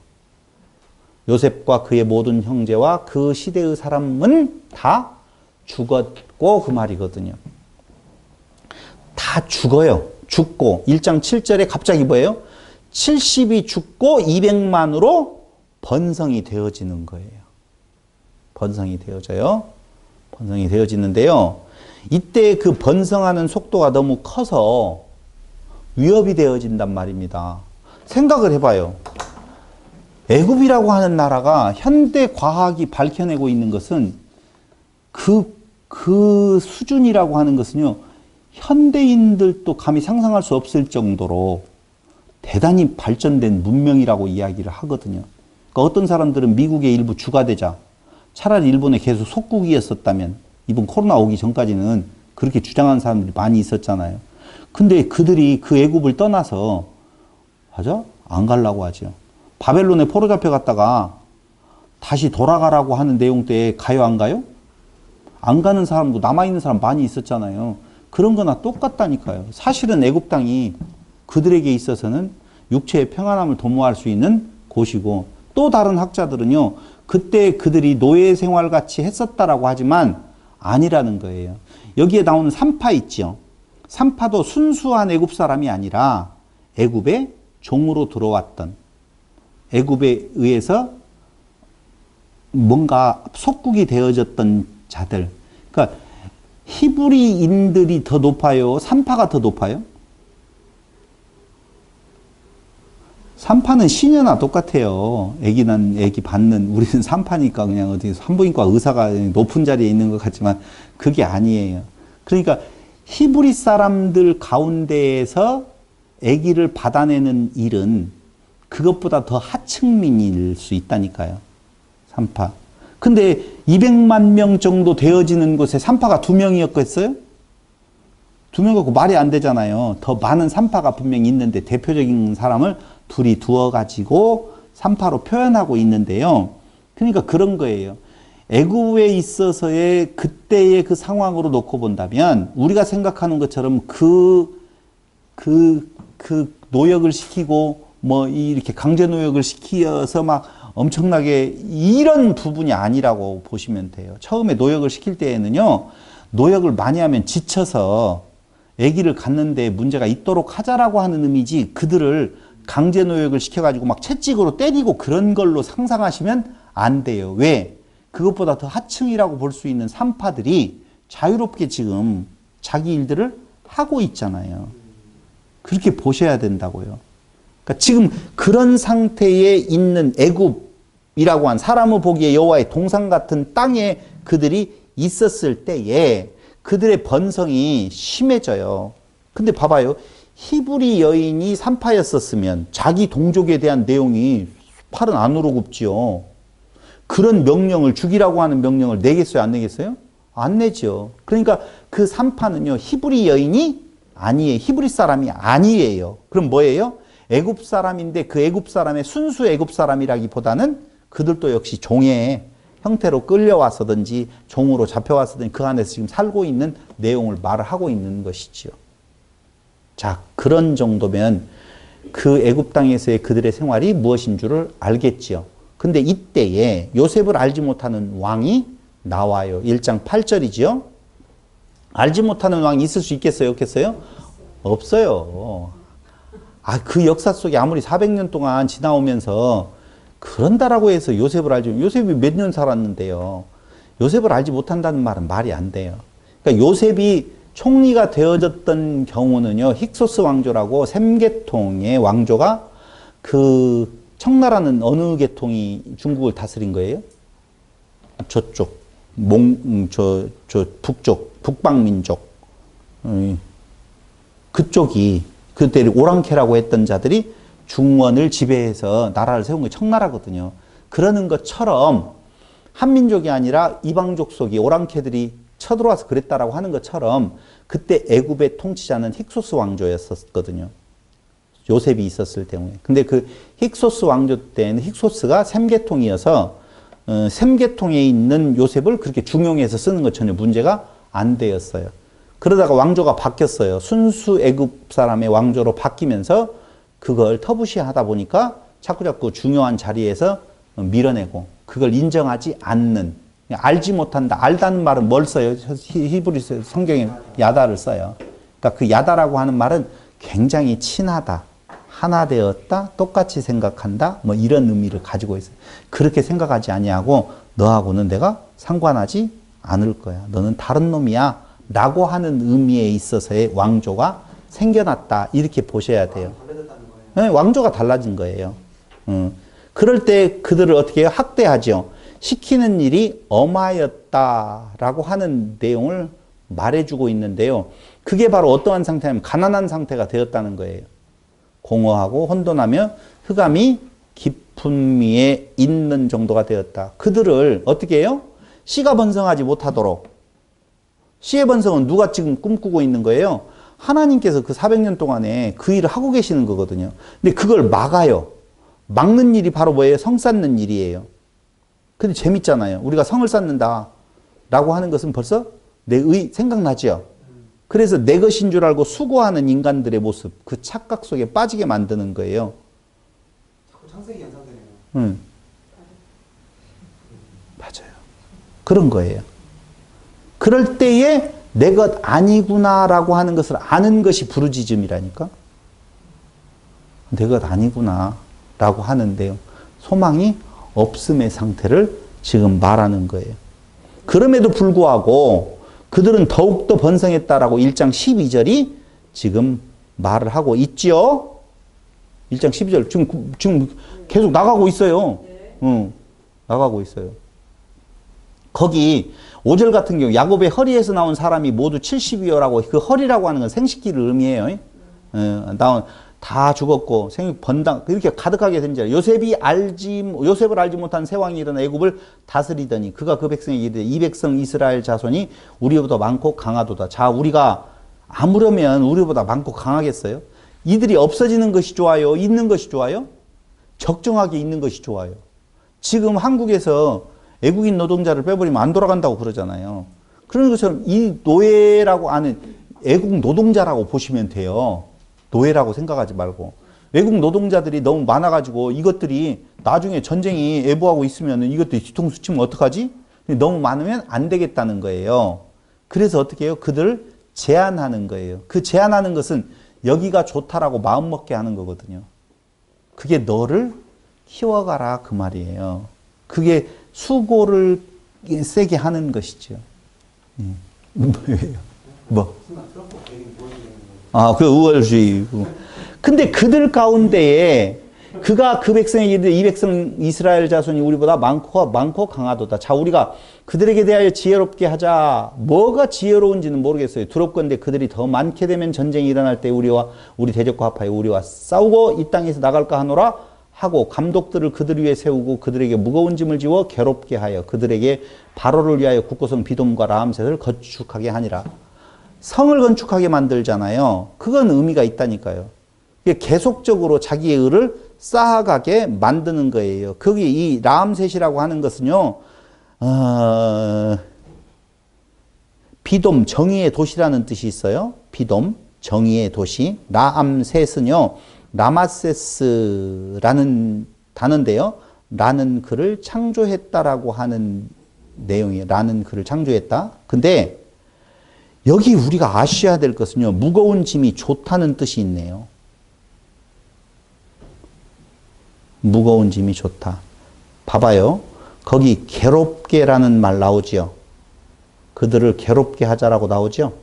요셉과 그의 모든 형제와 그 시대의 사람은 다 죽었고 그 말이거든요. 다 죽어요. 죽고 1장 7절에 갑자기 뭐예요? 70이 죽고 200만으로 번성이 되어지는 거예요. 번성이 되어져요. 번성이 되어지는데요. 이때 그 번성하는 속도가 너무 커서 위협이 되어진단 말입니다. 생각을 해봐요. 애굽이라고 하는 나라가 현대 과학이 밝혀내고 있는 것은 그 수준이라고 하는 것은요, 현대인들도 감히 상상할 수 없을 정도로 대단히 발전된 문명이라고 이야기를 하거든요. 그러니까 어떤 사람들은 미국의 일부 주가 되자 차라리 일본에 계속 속국이었었다면, 이번 코로나 오기 전까지는 그렇게 주장하는 사람들이 많이 있었잖아요. 근데 그들이 그 애굽을 떠나서 맞아? 안 가려고 하죠. 바벨론에 포로 잡혀갔다가 다시 돌아가라고 하는 내용대에 가요, 안 가요? 안 가는 사람도 남아있는 사람 많이 있었잖아요. 그런 거나 똑같다니까요. 사실은 애굽 땅이 그들에게 있어서는 육체의 평안함을 도모할 수 있는 곳이고, 또 다른 학자들은요, 그때 그들이 노예 생활 같이 했었다라고 하지만 아니라는 거예요. 여기에 나오는 산파 있죠. 산파도 순수한 애굽 사람이 아니라 애굽의 종으로 들어왔던, 애굽에 의해서 뭔가 속국이 되어졌던 자들. 그러니까 히브리인들이 더 높아요? 산파가 더 높아요? 산파는 시녀나 똑같아요. 애기 받는, 우리는 산파니까 그냥 어디 산부인과 의사가 높은 자리에 있는 것 같지만 그게 아니에요. 그러니까 히브리 사람들 가운데에서 애기를 받아내는 일은 그것보다 더 하층민일 수 있다니까요. 산파. 근데 200만 명 정도 되어지는 곳에 산파가 2명이었겠어요? 2명 갖고 말이 안 되잖아요. 더 많은 산파가 분명히 있는데 대표적인 사람을 둘이 두어가지고 산파로 표현하고 있는데요. 그러니까 그런 거예요. 애굽에 있어서의 그때의 그 상황으로 놓고 본다면 우리가 생각하는 것처럼 그 노역을 시키고 뭐 이렇게 강제 노역을 시키어서 막 엄청나게 이런 부분이 아니라고 보시면 돼요. 처음에 노역을 시킬 때에는요, 노역을 많이 하면 지쳐서 아기를 갖는데 문제가 있도록 하자라고 하는 의미지, 그들을 강제 노역을 시켜가지고 막 채찍으로 때리고 그런 걸로 상상하시면 안 돼요. 왜? 그것보다 더 하층이라고 볼 수 있는 산파들이 자유롭게 지금 자기 일들을 하고 있잖아요. 그렇게 보셔야 된다고요. 그러니까 지금 그런 상태에 있는 애굽이라고 한 사람의 보기에 여호와의 동상 같은 땅에 그들이 있었을 때에 그들의 번성이 심해져요. 근데 봐봐요. 히브리 여인이 산파였었으면 자기 동족에 대한 내용이 팔은 안으로 굽지요. 그런 명령을, 죽이라고 하는 명령을 내겠어요, 안 내겠어요? 안 내죠. 그러니까 그 산파는요, 히브리 여인이 아니에요. 히브리 사람이 아니에요. 그럼 뭐예요? 애굽 사람인데 그 애굽 사람의 순수 애굽 사람이라기보다는 그들도 역시 종의 형태로 끌려와서든지 종으로 잡혀왔서든지 그 안에서 지금 살고 있는 내용을 말을 하고 있는 것이지요. 자, 그런 정도면 그 애굽 땅에서의 그들의 생활이 무엇인 줄을 알겠지요. 근데 이때에 요셉을 알지 못하는 왕이 나와요. 1장 8절이지요. 알지 못하는 왕이 있을 수 있겠어요? 없겠어요? 없어요. 그 역사 속에 아무리 400년 동안 지나오면서 그런다라고 해서 요셉을 알지, 요셉이 몇 년 살았는데요. 요셉을 알지 못한다는 말은 말이 안 돼요. 그러니까 요셉이 총리가 되어졌던 경우는요, 힉소스 왕조라고 셈 계통의 왕조가 그 청나라는 어느 계통이 중국을 다스린 거예요? 저쪽, 북쪽, 북방민족. 그쪽이, 그때 오랑캐라고 했던 자들이 중원을 지배해서 나라를 세운 게 청나라거든요. 그러는 것처럼 한민족이 아니라 이방족 속이 오랑캐들이 쳐들어와서 그랬다라고 하는 것처럼 그때 애굽의 통치자는 힉소스 왕조였었거든요. 요셉이 있었을 때문에. 근데 그 힉소스 왕조 때는 힉소스가 셈계통이어서 셈계통에 있는 요셉을 그렇게 중용해서 쓰는 것 전혀 문제가 안 되었어요. 그러다가 왕조가 바뀌었어요. 순수 애굽 사람의 왕조로 바뀌면서 그걸 터부시하다 보니까 자꾸자꾸 중요한 자리에서 밀어내고 그걸 인정하지 않는, 알지 못한다. 알다는 말은 뭘 써요? 히브리 성경에 야다를 써요. 그러니까 그 야다라고 하는 말은 굉장히 친하다, 하나 되었다, 똑같이 생각한다, 뭐 이런 의미를 가지고 있어요. 그렇게 생각하지 아니하고 너하고는 내가 상관하지 않을 거야. 너는 다른 놈이야 라고 하는 의미에 있어서의 왕조가 생겨났다, 이렇게 보셔야 돼요. 네, 왕조가 달라진 거예요. 그럴 때 그들을 어떻게 해요? 학대하죠. 시키는 일이 엄하였다라고 하는 내용을 말해주고 있는데요. 그게 바로 어떠한 상태냐면 가난한 상태가 되었다는 거예요. 공허하고 혼돈하며 흑암이 깊은 위에 있는 정도가 되었다. 그들을 어떻게 해요? 씨가 번성하지 못하도록. 씨의 번성은 누가 지금 꿈꾸고 있는 거예요? 하나님께서 그 400년 동안에 그 일을 하고 계시는 거거든요. 근데 그걸 막아요. 막는 일이 바로 뭐예요? 성 쌓는 일이에요. 근데 재밌잖아요. 우리가 성을 쌓는다 라고 하는 것은 벌써 생각나죠? 그래서 내 것인 줄 알고 수고하는 인간들의 모습, 그 착각 속에 빠지게 만드는 거예요. 자꾸 창세기 연상되네요. 맞아요. 그런 거예요. 그럴 때에 내 것 아니구나라고 하는 것을 아는 것이 부르짖음이라니까. 내 것 아니구나라고 하는데요. 소망이 없음의 상태를 지금 말하는 거예요. 그럼에도 불구하고 그들은 더욱더 번성했다라고 1장 12절이 지금 말을 하고 있죠. 1장 12절 지금 계속 나가고 있어요. 나가고 있어요. 거기 5절 같은 경우 야곱의 허리에서 나온 사람이 모두 70이요라고, 그 허리라고 하는 건 생식기를 의미해요. 다 죽었고 번당 이렇게 가득하게 된 자라. 요셉을 알지 못한 새 왕이 일어나 애굽을 다스리더니 그가 그 백성에게 이르되 이 백성 이스라엘 자손이 우리보다 많고 강하도다. 자, 우리가 아무려면 우리보다 많고 강하겠어요? 이들이 없어지는 것이 좋아요? 있는 것이 좋아요? 적정하게 있는 것이 좋아요. 지금 한국에서 외국인 노동자를 빼버리면 안 돌아간다고 그러잖아요. 그런 것처럼 이 노예라고 하는 애국 노동자라고 보시면 돼요. 노예라고 생각하지 말고. 외국 노동자들이 너무 많아가지고 이것들이 나중에 전쟁이 애부하고 있으면 이것들이 뒤통수 치면 어떡하지? 너무 많으면 안 되겠다는 거예요. 그래서 어떻게 해요? 그들을 제한하는 거예요. 그 제한하는 것은 여기가 좋다라고 마음먹게 하는 거거든요. 그게 너를 키워가라 그 말이에요. 그게 수고를 세게 하는 것이죠. 뭐? 그 우월주의. 근데 그들 가운데에 그가 그 백성에게 이르되 이 백성 이스라엘 자손이 우리보다 많고 강하도다. 자, 우리가 그들에게 대하여 지혜롭게 하자. 뭐가 지혜로운지는 모르겠어요. 두렵건대 그들이 더 많게 되면 전쟁이 일어날 때 우리 대적과 합하여 우리와 싸우고 이 땅에서 나갈까 하노라 하고 감독들을 그들 위에 세우고 그들에게 무거운 짐을 지워 괴롭게 하여 그들에게 바로를 위하여 국고성 비돔과 라암셋을 건축하게 하니라. 성을 건축하게 만들잖아요. 그건 의미가 있다니까요. 계속적으로 자기의 의를 쌓아가게 만드는 거예요. 거기 이 라암셋이라고 하는 것은요, 비돔, 정의의 도시라는 뜻이 있어요. 비돔, 정의의 도시. 라암셋은요, 라마세스라는 단어인데요. 라는 글을 창조했다라고 하는 내용이에요. 라는 글을 창조했다. 근데 여기 우리가 아셔야 될 것은요, 무거운 짐이 좋다는 뜻이 있네요. 무거운 짐이 좋다. 봐봐요. 거기 괴롭게라는 말 나오지요. 그들을 괴롭게 하자라고 나오죠.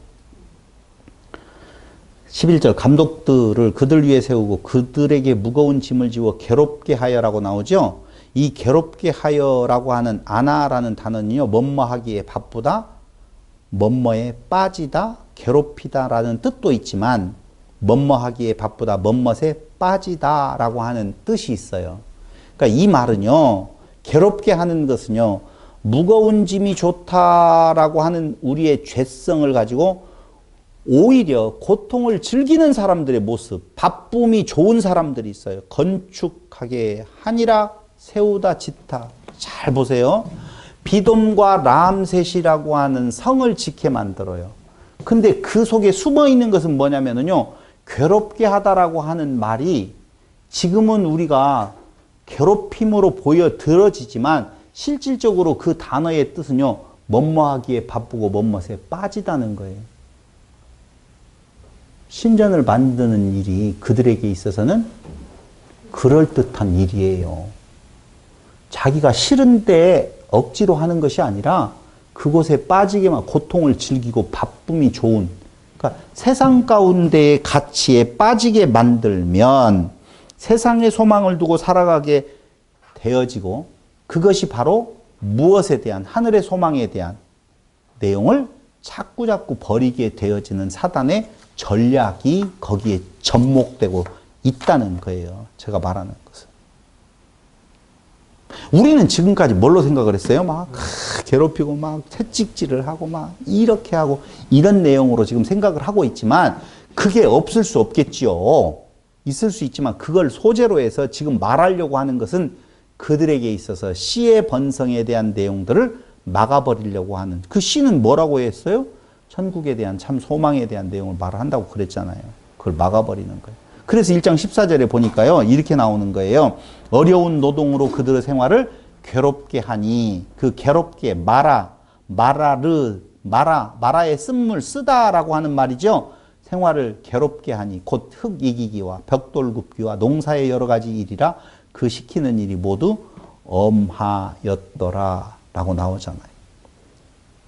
11절 감독들을 그들 위에 세우고 그들에게 무거운 짐을 지워 괴롭게 하여라고 나오죠. 이 괴롭게 하여라고 하는 아나라는 단어는요, 뭐뭐하기에 바쁘다, 뭐뭐에 빠지다, 괴롭히다라는 뜻도 있지만 뭐뭐하기에 바쁘다, 뭐뭇에 빠지다라고 하는 뜻이 있어요. 그러니까 이 말은요, 괴롭게 하는 것은요, 무거운 짐이 좋다라고 하는 우리의 죄성을 가지고 오히려 고통을 즐기는 사람들의 모습, 바쁨이 좋은 사람들이 있어요. 건축하게 하니라 세우다 짓다. 잘 보세요. 비돔과 람셋이라고 하는 성을 짓게 만들어요. 근데 그 속에 숨어 있는 것은 뭐냐면요, 괴롭게 하다라고 하는 말이 지금은 우리가 괴롭힘으로 보여 들어지지만 실질적으로 그 단어의 뜻은요, 뭐뭐하기에 바쁘고 뭐뭇에 빠지다는 거예요. 신전을 만드는 일이 그들에게 있어서는 그럴듯한 일이에요. 자기가 싫은데 억지로 하는 것이 아니라 그곳에 빠지게만 고통을 즐기고 바쁨이 좋은, 그러니까 세상 가운데의 가치에 빠지게 만들면 세상의 소망을 두고 살아가게 되어지고, 그것이 바로 무엇에 대한, 하늘의 소망에 대한 내용을 자꾸자꾸 버리게 되어지는 사단의 전략이 거기에 접목되고 있다는 거예요. 제가 말하는 것은. 우리는 지금까지 뭘로 생각을 했어요? 막 괴롭히고 막 채찍질을 하고 막 이렇게 하고 이런 내용으로 지금 생각을 하고 있지만, 그게 없을 수 없겠지요. 있을 수 있지만 그걸 소재로 해서 지금 말하려고 하는 것은 그들에게 있어서 씨의 번성에 대한 내용들을 막아버리려고 하는, 그 씨는 뭐라고 했어요? 천국에 대한 참 소망에 대한 내용을 말한다고 그랬잖아요. 그걸 막아버리는 거예요. 그래서 1장 14절에 보니까요, 이렇게 나오는 거예요. 어려운 노동으로 그들의 생활을 괴롭게 하니, 그 괴롭게 마라의 쓴물 쓰다라고 하는 말이죠. 생활을 괴롭게 하니 곧 흙 이기기와 벽돌 굽기와 농사의 여러 가지 일이라 그 시키는 일이 모두 엄하였더라 라고 나오잖아요.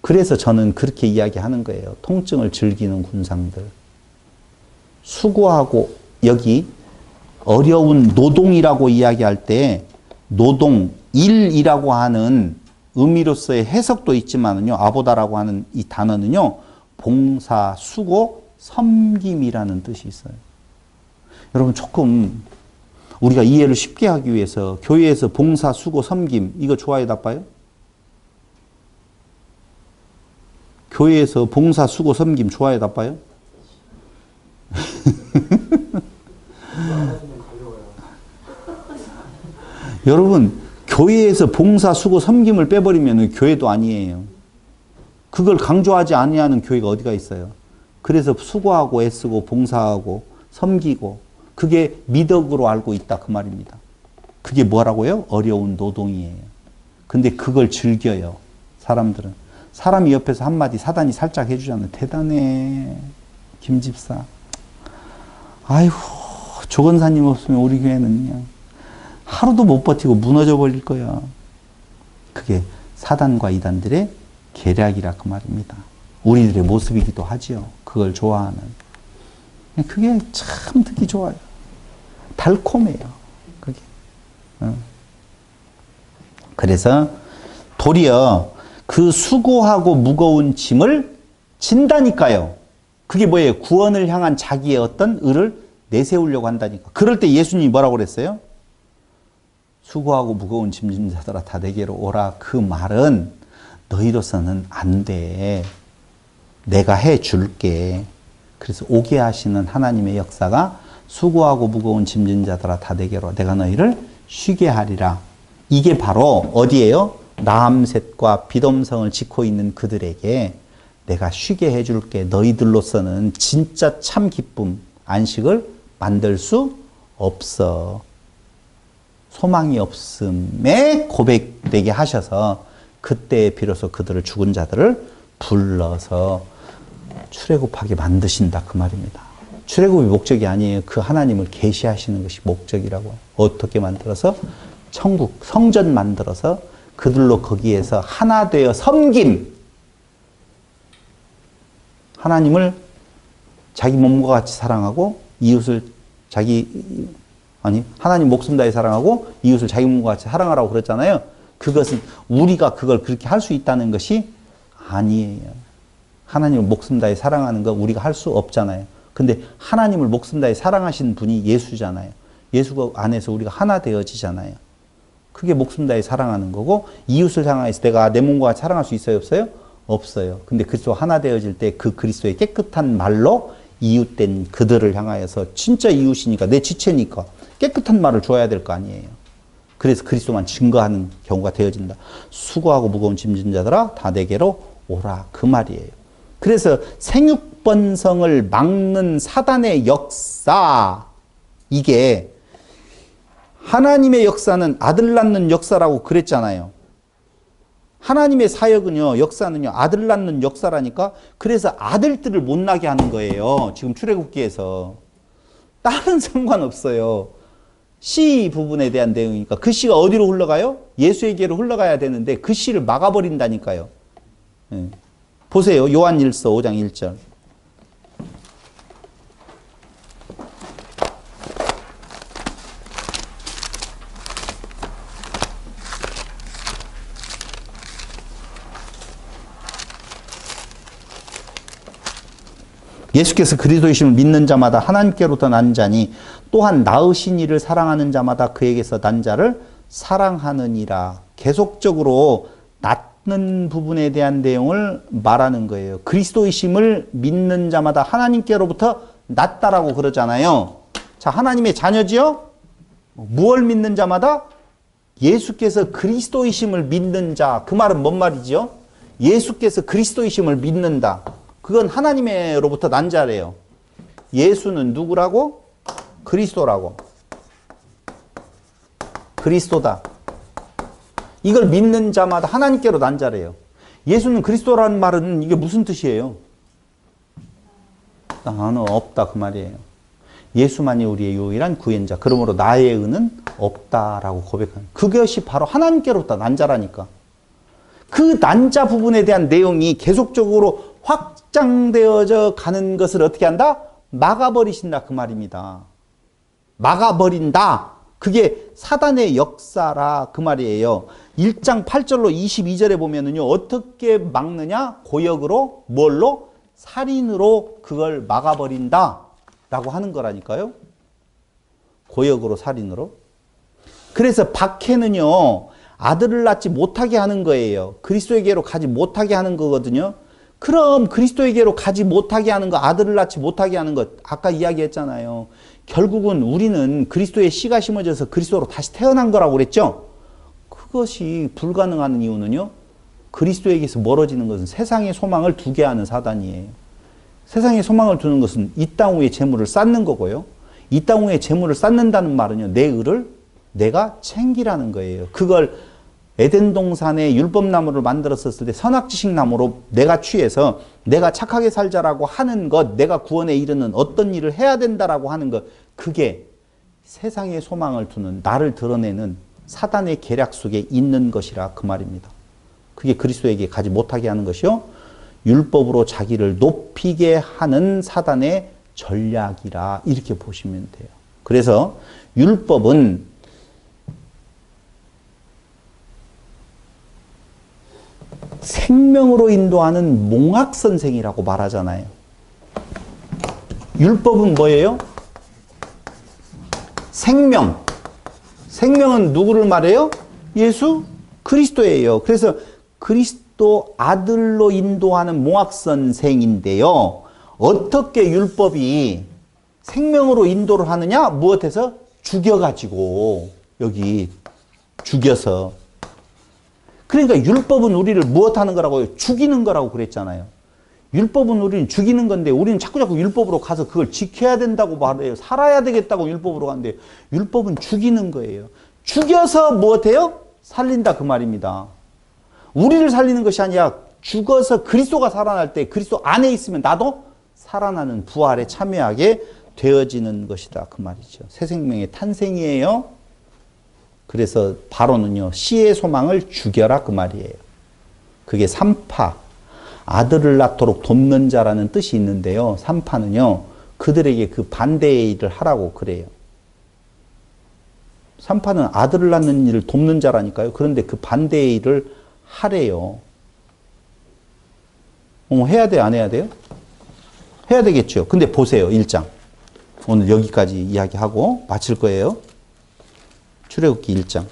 그래서 저는 그렇게 이야기하는 거예요. 통증을 즐기는 군상들. 수고하고, 여기 어려운 노동이라고 이야기할 때 노동, 일이라고 하는 의미로서의 해석도 있지만은요, 아보다라고 하는 이 단어는요, 봉사, 수고, 섬김이라는 뜻이 있어요. 여러분, 조금 우리가 이해를 쉽게 하기 위해서 교회에서 봉사, 수고, 섬김, 이거 좋아요, 나빠요? 교회에서 봉사, 수고, 섬김 좋아요, 나빠요? 여러분, 교회에서 봉사, 수고, 섬김을 빼버리면 교회도 아니에요. 그걸 강조하지 아니하는 교회가 어디가 있어요? 그래서 수고하고 애쓰고 봉사하고 섬기고, 그게 미덕으로 알고 있다 그 말입니다. 그게 뭐라고요? 어려운 노동이에요. 근데 그걸 즐겨요, 사람들은. 사람이 옆에서 한마디 사단이 살짝 해주잖아요. 대단해, 김 집사. 아이고, 조 권사님 없으면 우리 교회는 그냥 하루도 못 버티고 무너져 버릴 거야. 그게 사단과 이단들의 계략이라 그 말입니다. 우리들의 모습이기도 하지요. 그걸 좋아하는. 그게 참 듣기 좋아요. 달콤해요. 그게. 그래서 도리어 그 수고하고 무거운 짐을 진다니까요. 그게 뭐예요? 구원을 향한 자기의 어떤 의를 내세우려고 한다니까. 그럴 때 예수님이 뭐라고 그랬어요? 수고하고 무거운 짐진 자들아 다 내게로 오라. 그 말은 너희로서는 안 돼. 내가 해줄게. 그래서 오게 하시는 하나님의 역사가 수고하고 무거운 짐진 자들아 다 내게로 내가 너희를 쉬게 하리라. 이게 바로 어디예요? 람셋과 비돔성을 짓고 있는 그들에게 내가 쉬게 해줄게. 너희들로서는 진짜 참 기쁨, 안식을 만들 수 없어. 소망이 없음에 고백되게 하셔서 그때 비로소 그들을, 죽은 자들을 불러서 출애굽하게 만드신다 그 말입니다. 출애굽이 목적이 아니에요. 그 하나님을 계시하시는 것이 목적이라고. 어떻게 만들어서? 천국, 성전 만들어서 그들로 거기에서 하나 되어 섬김. 하나님을 자기 몸과 같이 사랑하고 이웃을 하나님 목숨 다해 사랑하고 이웃을 자기 몸과 같이 사랑하라고 그랬잖아요. 그것은 우리가 그걸 그렇게 할 수 있다는 것이 아니에요. 하나님을 목숨 다해 사랑하는 거 우리가 할 수 없잖아요. 근데 하나님을 목숨 다해 사랑하신 분이 예수잖아요. 예수 안에서 우리가 하나 되어지잖아요. 그게 목숨 다해 사랑하는 거고, 이웃을 향해서 내가 내 몸과 같이 사랑할 수 있어요, 없어요? 없어요. 근데 그리스도 하나 되어질 때 그 그리스도의 깨끗한 말로 이웃된 그들을 향하여서 진짜 이웃이니까, 내 지체니까 깨끗한 말을 줘야 될 거 아니에요. 그래서 그리스도만 증거하는 경우가 되어진다. 수고하고 무거운 짐진 자들아 다 내게로 오라, 그 말이에요. 그래서 생육번성을 막는 사단의 역사, 이게 하나님의 역사는 아들 낳는 역사라고 그랬잖아요. 하나님의 사역은요, 역사는요, 아들 낳는 역사라니까. 그래서 아들들을 못 나게 하는 거예요. 지금 출애굽기에서. 다른 상관없어요. 씨 부분에 대한 내용이니까. 그 씨가 어디로 흘러가요? 예수에게로 흘러가야 되는데 그 씨를 막아버린다니까요. 예. 보세요. 요한일서 5장 1절. 예수께서 그리스도이심을 믿는 자마다 하나님께로부터 난 자니 또한 낳으신 이를 사랑하는 자마다 그에게서 난 자를 사랑하느니라. 계속적으로 낳는 부분에 대한 내용을 말하는 거예요. 그리스도이심을 믿는 자마다 하나님께로부터 낳다라고 그러잖아요. 자, 하나님의 자녀지요? 무엇을 믿는 자마다? 예수께서 그리스도이심을 믿는 자. 그 말은 뭔 말이지요? 예수께서 그리스도이심을 믿는다. 그건 하나님으로부터 난 자래요. 예수는 누구라고? 그리스도라고. 그리스도다. 이걸 믿는 자마다 하나님께로 난 자래요. 예수는 그리스도라는 말은 이게 무슨 뜻이에요? 나는 없다, 그 말이에요. 예수만이 우리의 유일한 구원자. 그러므로 나의 의는 없다라고 고백하는. 그것이 바로 하나님께로부터 난 자라니까. 그 난자 부분에 대한 내용이 계속적으로 확장되어져 가는 것을 어떻게 한다? 막아버리신다, 그 말입니다. 막아버린다. 그게 사단의 역사라, 그 말이에요. 1장 8절로 22절에 보면은요, 어떻게 막느냐? 고역으로, 뭘로? 살인으로 그걸 막아버린다 라고 하는 거라니까요. 고역으로, 살인으로. 그래서 박해는요, 아들을 낳지 못하게 하는 거예요. 그리스도에게로 가지 못하게 하는 거거든요. 그럼 그리스도에게로 가지 못하게 하는 거, 아들을 낳지 못하게 하는 것, 아까 이야기했잖아요. 결국은 우리는 그리스도의 씨가 심어져서 그리스도로 다시 태어난 거라고 그랬죠. 그것이 불가능한 이유는요, 그리스도에게서 멀어지는 것은 세상의 소망을 두게 하는 사단이에요. 세상의 소망을 두는 것은 이 땅 위에 재물을 쌓는 거고요. 이 땅 위에 재물을 쌓는다는 말은요, 내 의를 내가 챙기라는 거예요. 그걸 에덴 동산에 율법나무를 만들었을 때 선악지식나무로 내가 취해서 내가 착하게 살자라고 하는 것, 내가 구원에 이르는 어떤 일을 해야 된다라고 하는 것, 그게 세상의 소망을 두는, 나를 드러내는 사단의 계략 속에 있는 것이라, 그 말입니다. 그게 그리스도에게 가지 못하게 하는 것이요, 율법으로 자기를 높이게 하는 사단의 전략이라, 이렇게 보시면 돼요. 그래서 율법은 생명으로 인도하는 몽학선생이라고 말하잖아요. 율법은 뭐예요? 생명. 생명은 누구를 말해요? 예수 그리스도예요. 그래서 그리스도 아들로 인도하는 몽학선생인데요. 어떻게 율법이 생명으로 인도를 하느냐? 무엇해서? 죽여가지고, 여기 죽여서. 그러니까 율법은 우리를 무엇하는 거라고요? 죽이는 거라고 그랬잖아요. 율법은 우리는 죽이는 건데 우리는 자꾸자꾸 율법으로 가서 그걸 지켜야 된다고 말해요. 살아야 되겠다고 율법으로 가는데 율법은 죽이는 거예요. 죽여서 무엇해요? 살린다, 그 말입니다. 우리를 살리는 것이 아니라 죽어서 그리스도가 살아날 때 그리스도 안에 있으면 나도 살아나는 부활에 참여하게 되어지는 것이다, 그 말이죠. 새 생명의 탄생이에요. 그래서 바로는요, 씨의 소망을 죽여라, 그 말이에요. 그게 삼파, 아들을 낳도록 돕는 자라는 뜻이 있는데요. 삼파는요, 그들에게 그 반대의 일을 하라고 그래요. 삼파는 아들을 낳는 일을 돕는 자라니까요. 그런데 그 반대의 일을 하래요. 해야 돼요, 안 해야 돼요? 해야 되겠죠. 근데 보세요. 1장. 오늘 여기까지 이야기하고 마칠 거예요. 출애굽기 1장.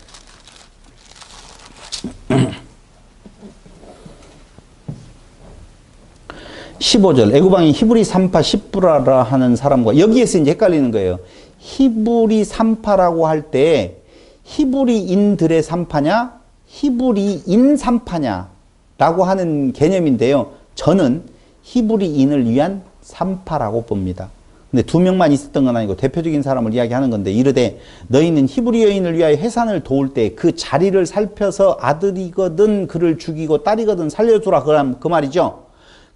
15절. 애굽왕이 히브리 산파 십부라라 하는 사람과, 여기에서 이제 헷갈리는 거예요. 히브리 산파라고 할 때 히브리인들의 산파냐 히브리인 산파냐 라고 하는 개념인데요. 저는 히브리인을 위한 산파라고 봅니다. 근데 두 명만 있었던 건 아니고 대표적인 사람을 이야기하는 건데, 이르되 너희는 히브리 여인을 위하여 해산을 도울 때 그 자리를 살펴서 아들이거든 그를 죽이고 딸이거든 살려주라, 그 말이죠.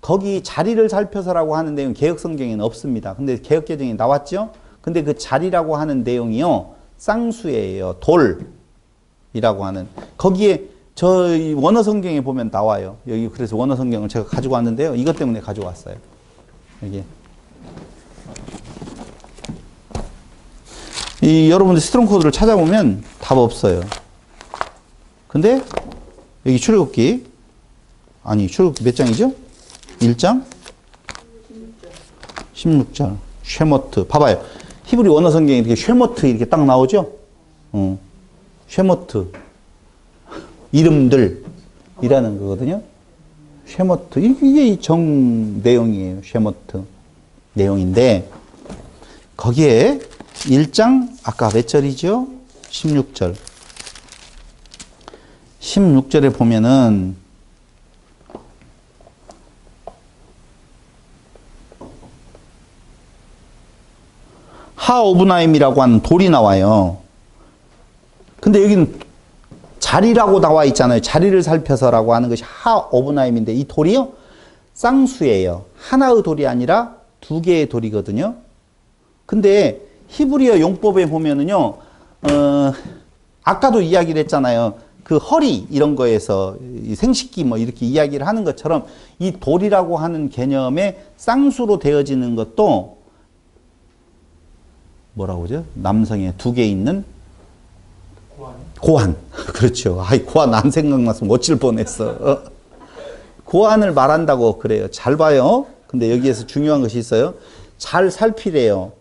거기 자리를 살펴서라고 하는 내용 개혁성경에는 없습니다. 근데 개혁개정에 나왔죠. 근데 그 자리라고 하는 내용이요, 쌍수예요. 돌이라고 하는. 거기에 저희 원어 성경에 보면 나와요. 여기 그래서 원어 성경을 제가 가지고 왔는데요. 이것 때문에 가져왔어요. 여기. 여러분들 스트롱 코드를 찾아보면 답 없어요. 근데 여기 출애굽기 몇 장이죠? 1장 16절 쉐모트. 봐봐요. 히브리 원어 성경에 이렇게 쉐모트 이렇게 딱 나오죠? 쉐모트. 이름들이라는 거거든요. 쉐모트. 이게 정 내용이에요. 쉐모트. 내용인데, 거기에 1장, 아까 몇 절이죠? 16절. 16절에 보면은, 하오브나임이라고 하는 돌이 나와요. 근데 여기는 자리라고 나와 있잖아요. 자리를 살펴서라고 하는 것이 하오브나임인데, 이 돌이요, 쌍수예요. 하나의 돌이 아니라 두 개의 돌이거든요. 근데 히브리어 용법에 보면은요, 아까도 이야기를 했잖아요. 그 허리 이런 거에서 생식기 뭐 이렇게 이야기를 하는 것처럼 이 돌이라고 하는 개념의 쌍수로 되어지는 것도 뭐라고 그러죠? 남성에 두 개 있는 고환. 그렇죠. 아이, 고환 안 생각났으면 어찔 뻔했어. 고환을 말한다고 그래요. 잘 봐요. 근데 여기에서 중요한 것이 있어요. 잘 살피래요.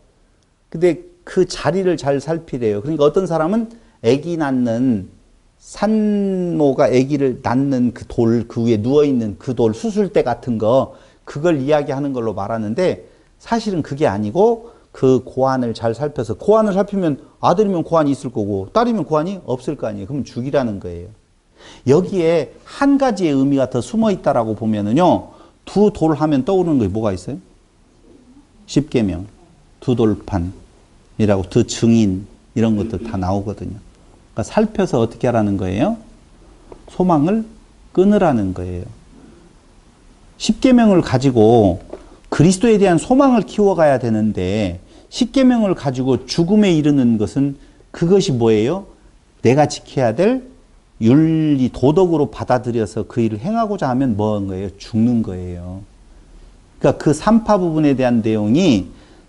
근데 그 자리를 잘 살피래요. 그러니까 어떤 사람은 아기 낳는, 산모가 아기를 낳는 그 돌, 그 위에 누워있는 그 돌, 수술대 같은 거, 그걸 이야기하는 걸로 말하는데, 사실은 그게 아니고 그 고환을 잘 살펴서, 고환을 살피면 아들이면 고환이 있을 거고 딸이면 고환이 없을 거 아니에요. 그럼 죽이라는 거예요. 여기에 한 가지의 의미가 더 숨어 있다라고 보면은요, 두 돌 하면 떠오르는 게 뭐가 있어요? 십계명, 두 돌판이라고, 두 증인, 이런 것도 다 나오거든요. 그러니까 살펴서 어떻게 하라는 거예요? 소망을 끊으라는 거예요. 십계명을 가지고 그리스도에 대한 소망을 키워가야 되는데, 십계명을 가지고 죽음에 이르는 것은, 그것이 뭐예요? 내가 지켜야 될 윤리, 도덕으로 받아들여서 그 일을 행하고자 하면 뭐 한 거예요? 죽는 거예요. 그러니까 그 산파 부분에 대한 내용이,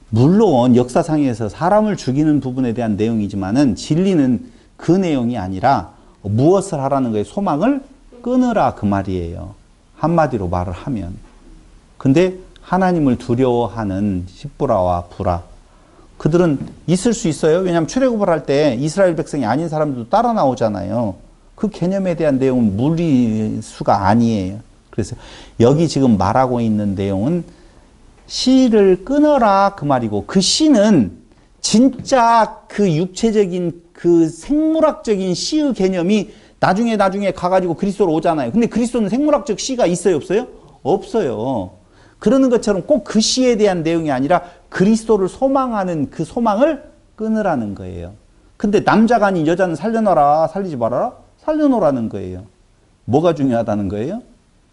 물론 역사상에서 사람을 죽이는 부분에 대한 내용이지만은 진리는 그 내용이 아니라 무엇을 하라는 거예요? 소망을 끊으라, 그 말이에요. 한마디로 말을 하면. 근데 하나님을 두려워하는 십부라와 부라, 그들은 있을 수 있어요. 왜냐하면 출애굽을 할 때 이스라엘 백성이 아닌 사람들도 따라 나오잖아요. 그 개념에 대한 내용은 무리수가 아니에요. 그래서 여기 지금 말하고 있는 내용은 씨를 끊어라, 그 말이고, 그 씨는 진짜 그 육체적인 그 생물학적인 씨의 개념이 나중에 가가지고 그리스도로 오잖아요. 근데 그리스도는 생물학적 씨가 있어요, 없어요? 없어요. 그러는 것처럼 꼭 그 씨에 대한 내용이 아니라 그리스도를 소망하는 그 소망을 끊으라는 거예요. 근데 남자가 아닌 여자는 살려놔라, 살리지 말아라? 살려놓으라는 거예요. 뭐가 중요하다는 거예요?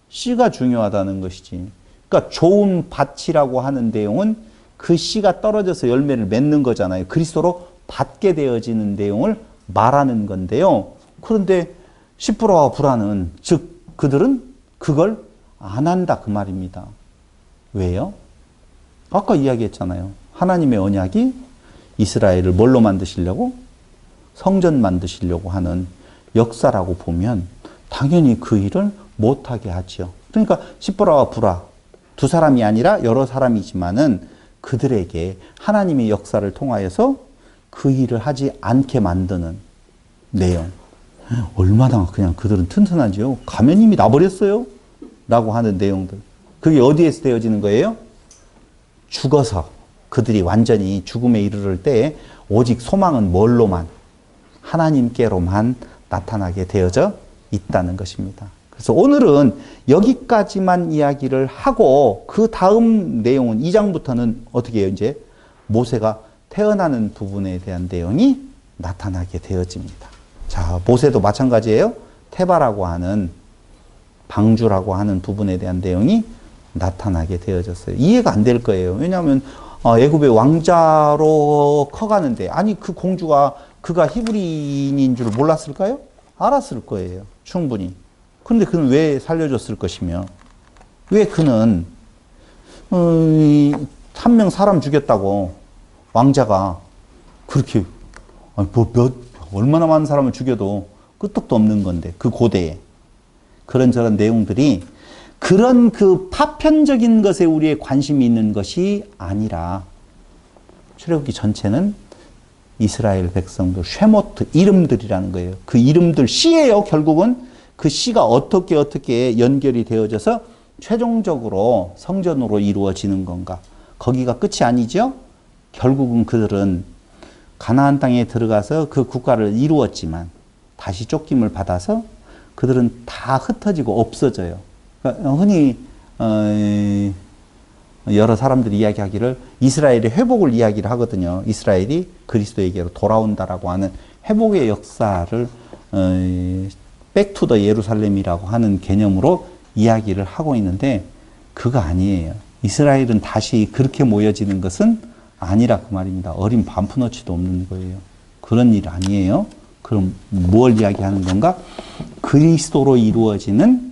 씨가 중요하다는 것이지. 그러니까 좋은 밭이라고 하는 내용은 그 씨가 떨어져서 열매를 맺는 거잖아요. 그리스도로 받게 되어지는 내용을 말하는 건데요. 그런데 십부라와 부라는, 즉 그들은 그걸 안 한다, 그 말입니다. 왜요? 아까 이야기했잖아요. 하나님의 언약이 이스라엘을 뭘로 만드시려고? 성전 만드시려고 하는 역사라고 보면 당연히 그 일을 못하게 하죠. 그러니까 십부라와 부라, 두 사람이 아니라 여러 사람이지만은 그들에게 하나님의 역사를 통하여서 그 일을 하지 않게 만드는 내용. 얼마나 그냥 그들은 튼튼하죠. 가면 이미 나버렸어요. 라고 하는 내용들. 그게 어디에서 되어지는 거예요? 죽어서 그들이 완전히 죽음에 이르를 때 오직 소망은 뭘로만? 하나님께로만 나타나게 되어져 있다는 것입니다. 그래서 오늘은 여기까지만 이야기를 하고 그 다음 내용은 2장부터는 어떻게 해요? 이제 모세가 태어나는 부분에 대한 내용이 나타나게 되어집니다. 자, 모세도 마찬가지예요. 테바라고 하는 방주라고 하는 부분에 대한 내용이 나타나게 되어졌어요. 이해가 안 될 거예요. 왜냐하면 애굽의 왕자로 커가는데 아니 그 공주가 그가 히브리인인 줄 몰랐을까요? 알았을 거예요. 충분히. 그런데 그는 왜 살려줬을 것이며 왜 그는 한 명 사람 죽였다고 왕자가 그렇게 얼마나 많은 사람을 죽여도 끄떡도 없는 건데 그 고대에 그런저런 내용들이 그런 그 파편적인 것에 우리의 관심이 있는 것이 아니라 출애굽기 전체는 이스라엘 백성들 쉐모트 이름들이라는 거예요. 그 이름들 시예요. 결국은 그 시가 어떻게 연결이 되어져서 최종적으로 성전으로 이루어지는 건가. 거기가 끝이 아니죠. 결국은 그들은 가나안 땅에 들어가서 그 국가를 이루었지만 다시 쫓김을 받아서 그들은 다 흩어지고 없어져요. 그러니까 흔히 여러 사람들이 이야기하기를 이스라엘의 회복을 이야기를 하거든요. 이스라엘이 그리스도에게로 돌아온다라고 하는 회복의 역사를 백투더 예루살렘이라고 하는 개념으로 이야기를 하고 있는데 그거 아니에요. 이스라엘은 다시 그렇게 모여지는 것은 아니라 그 말입니다. 어린 반푼어치도 없는 거예요. 그런 일 아니에요. 그럼 뭘 이야기하는 건가? 그리스도로 이루어지는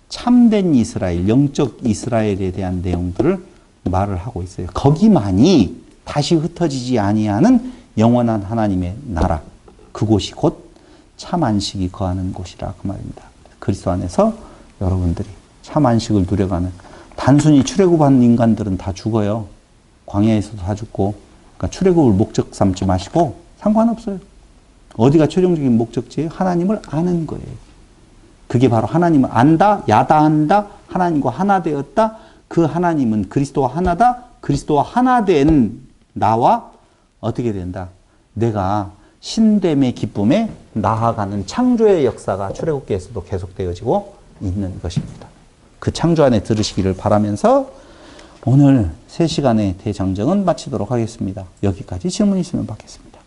참된 이스라엘, 영적 이스라엘에 대한 내용들을 말을 하고 있어요. 거기만이 다시 흩어지지 아니하는 영원한 하나님의 나라. 그곳이 곧 참 안식이 거하는 곳이라 그 말입니다. 그리스도 안에서 여러분들이 참 안식을 누려가는 단순히 출애굽한 인간들은 다 죽어요. 광야에서도 다 죽고. 그러니까 출애굽을 목적 삼지 마시고 상관없어요. 어디가 최종적인 목적지예요? 하나님을 아는 거예요. 그게 바로 하나님을 안다, 야다한다, 하나님과 하나 되었다. 그 하나님은 그리스도와 하나다. 그리스도와 하나 된 나와 어떻게 된다? 내가 신됨의 기쁨에 나아가는 창조의 역사가 출애굽기에서도 계속되어지고 있는 것입니다. 그 창조 안에 들으시기를 바라면서 오늘 3시간의 대장정은 마치도록 하겠습니다. 여기까지 질문 있으면 받겠습니다.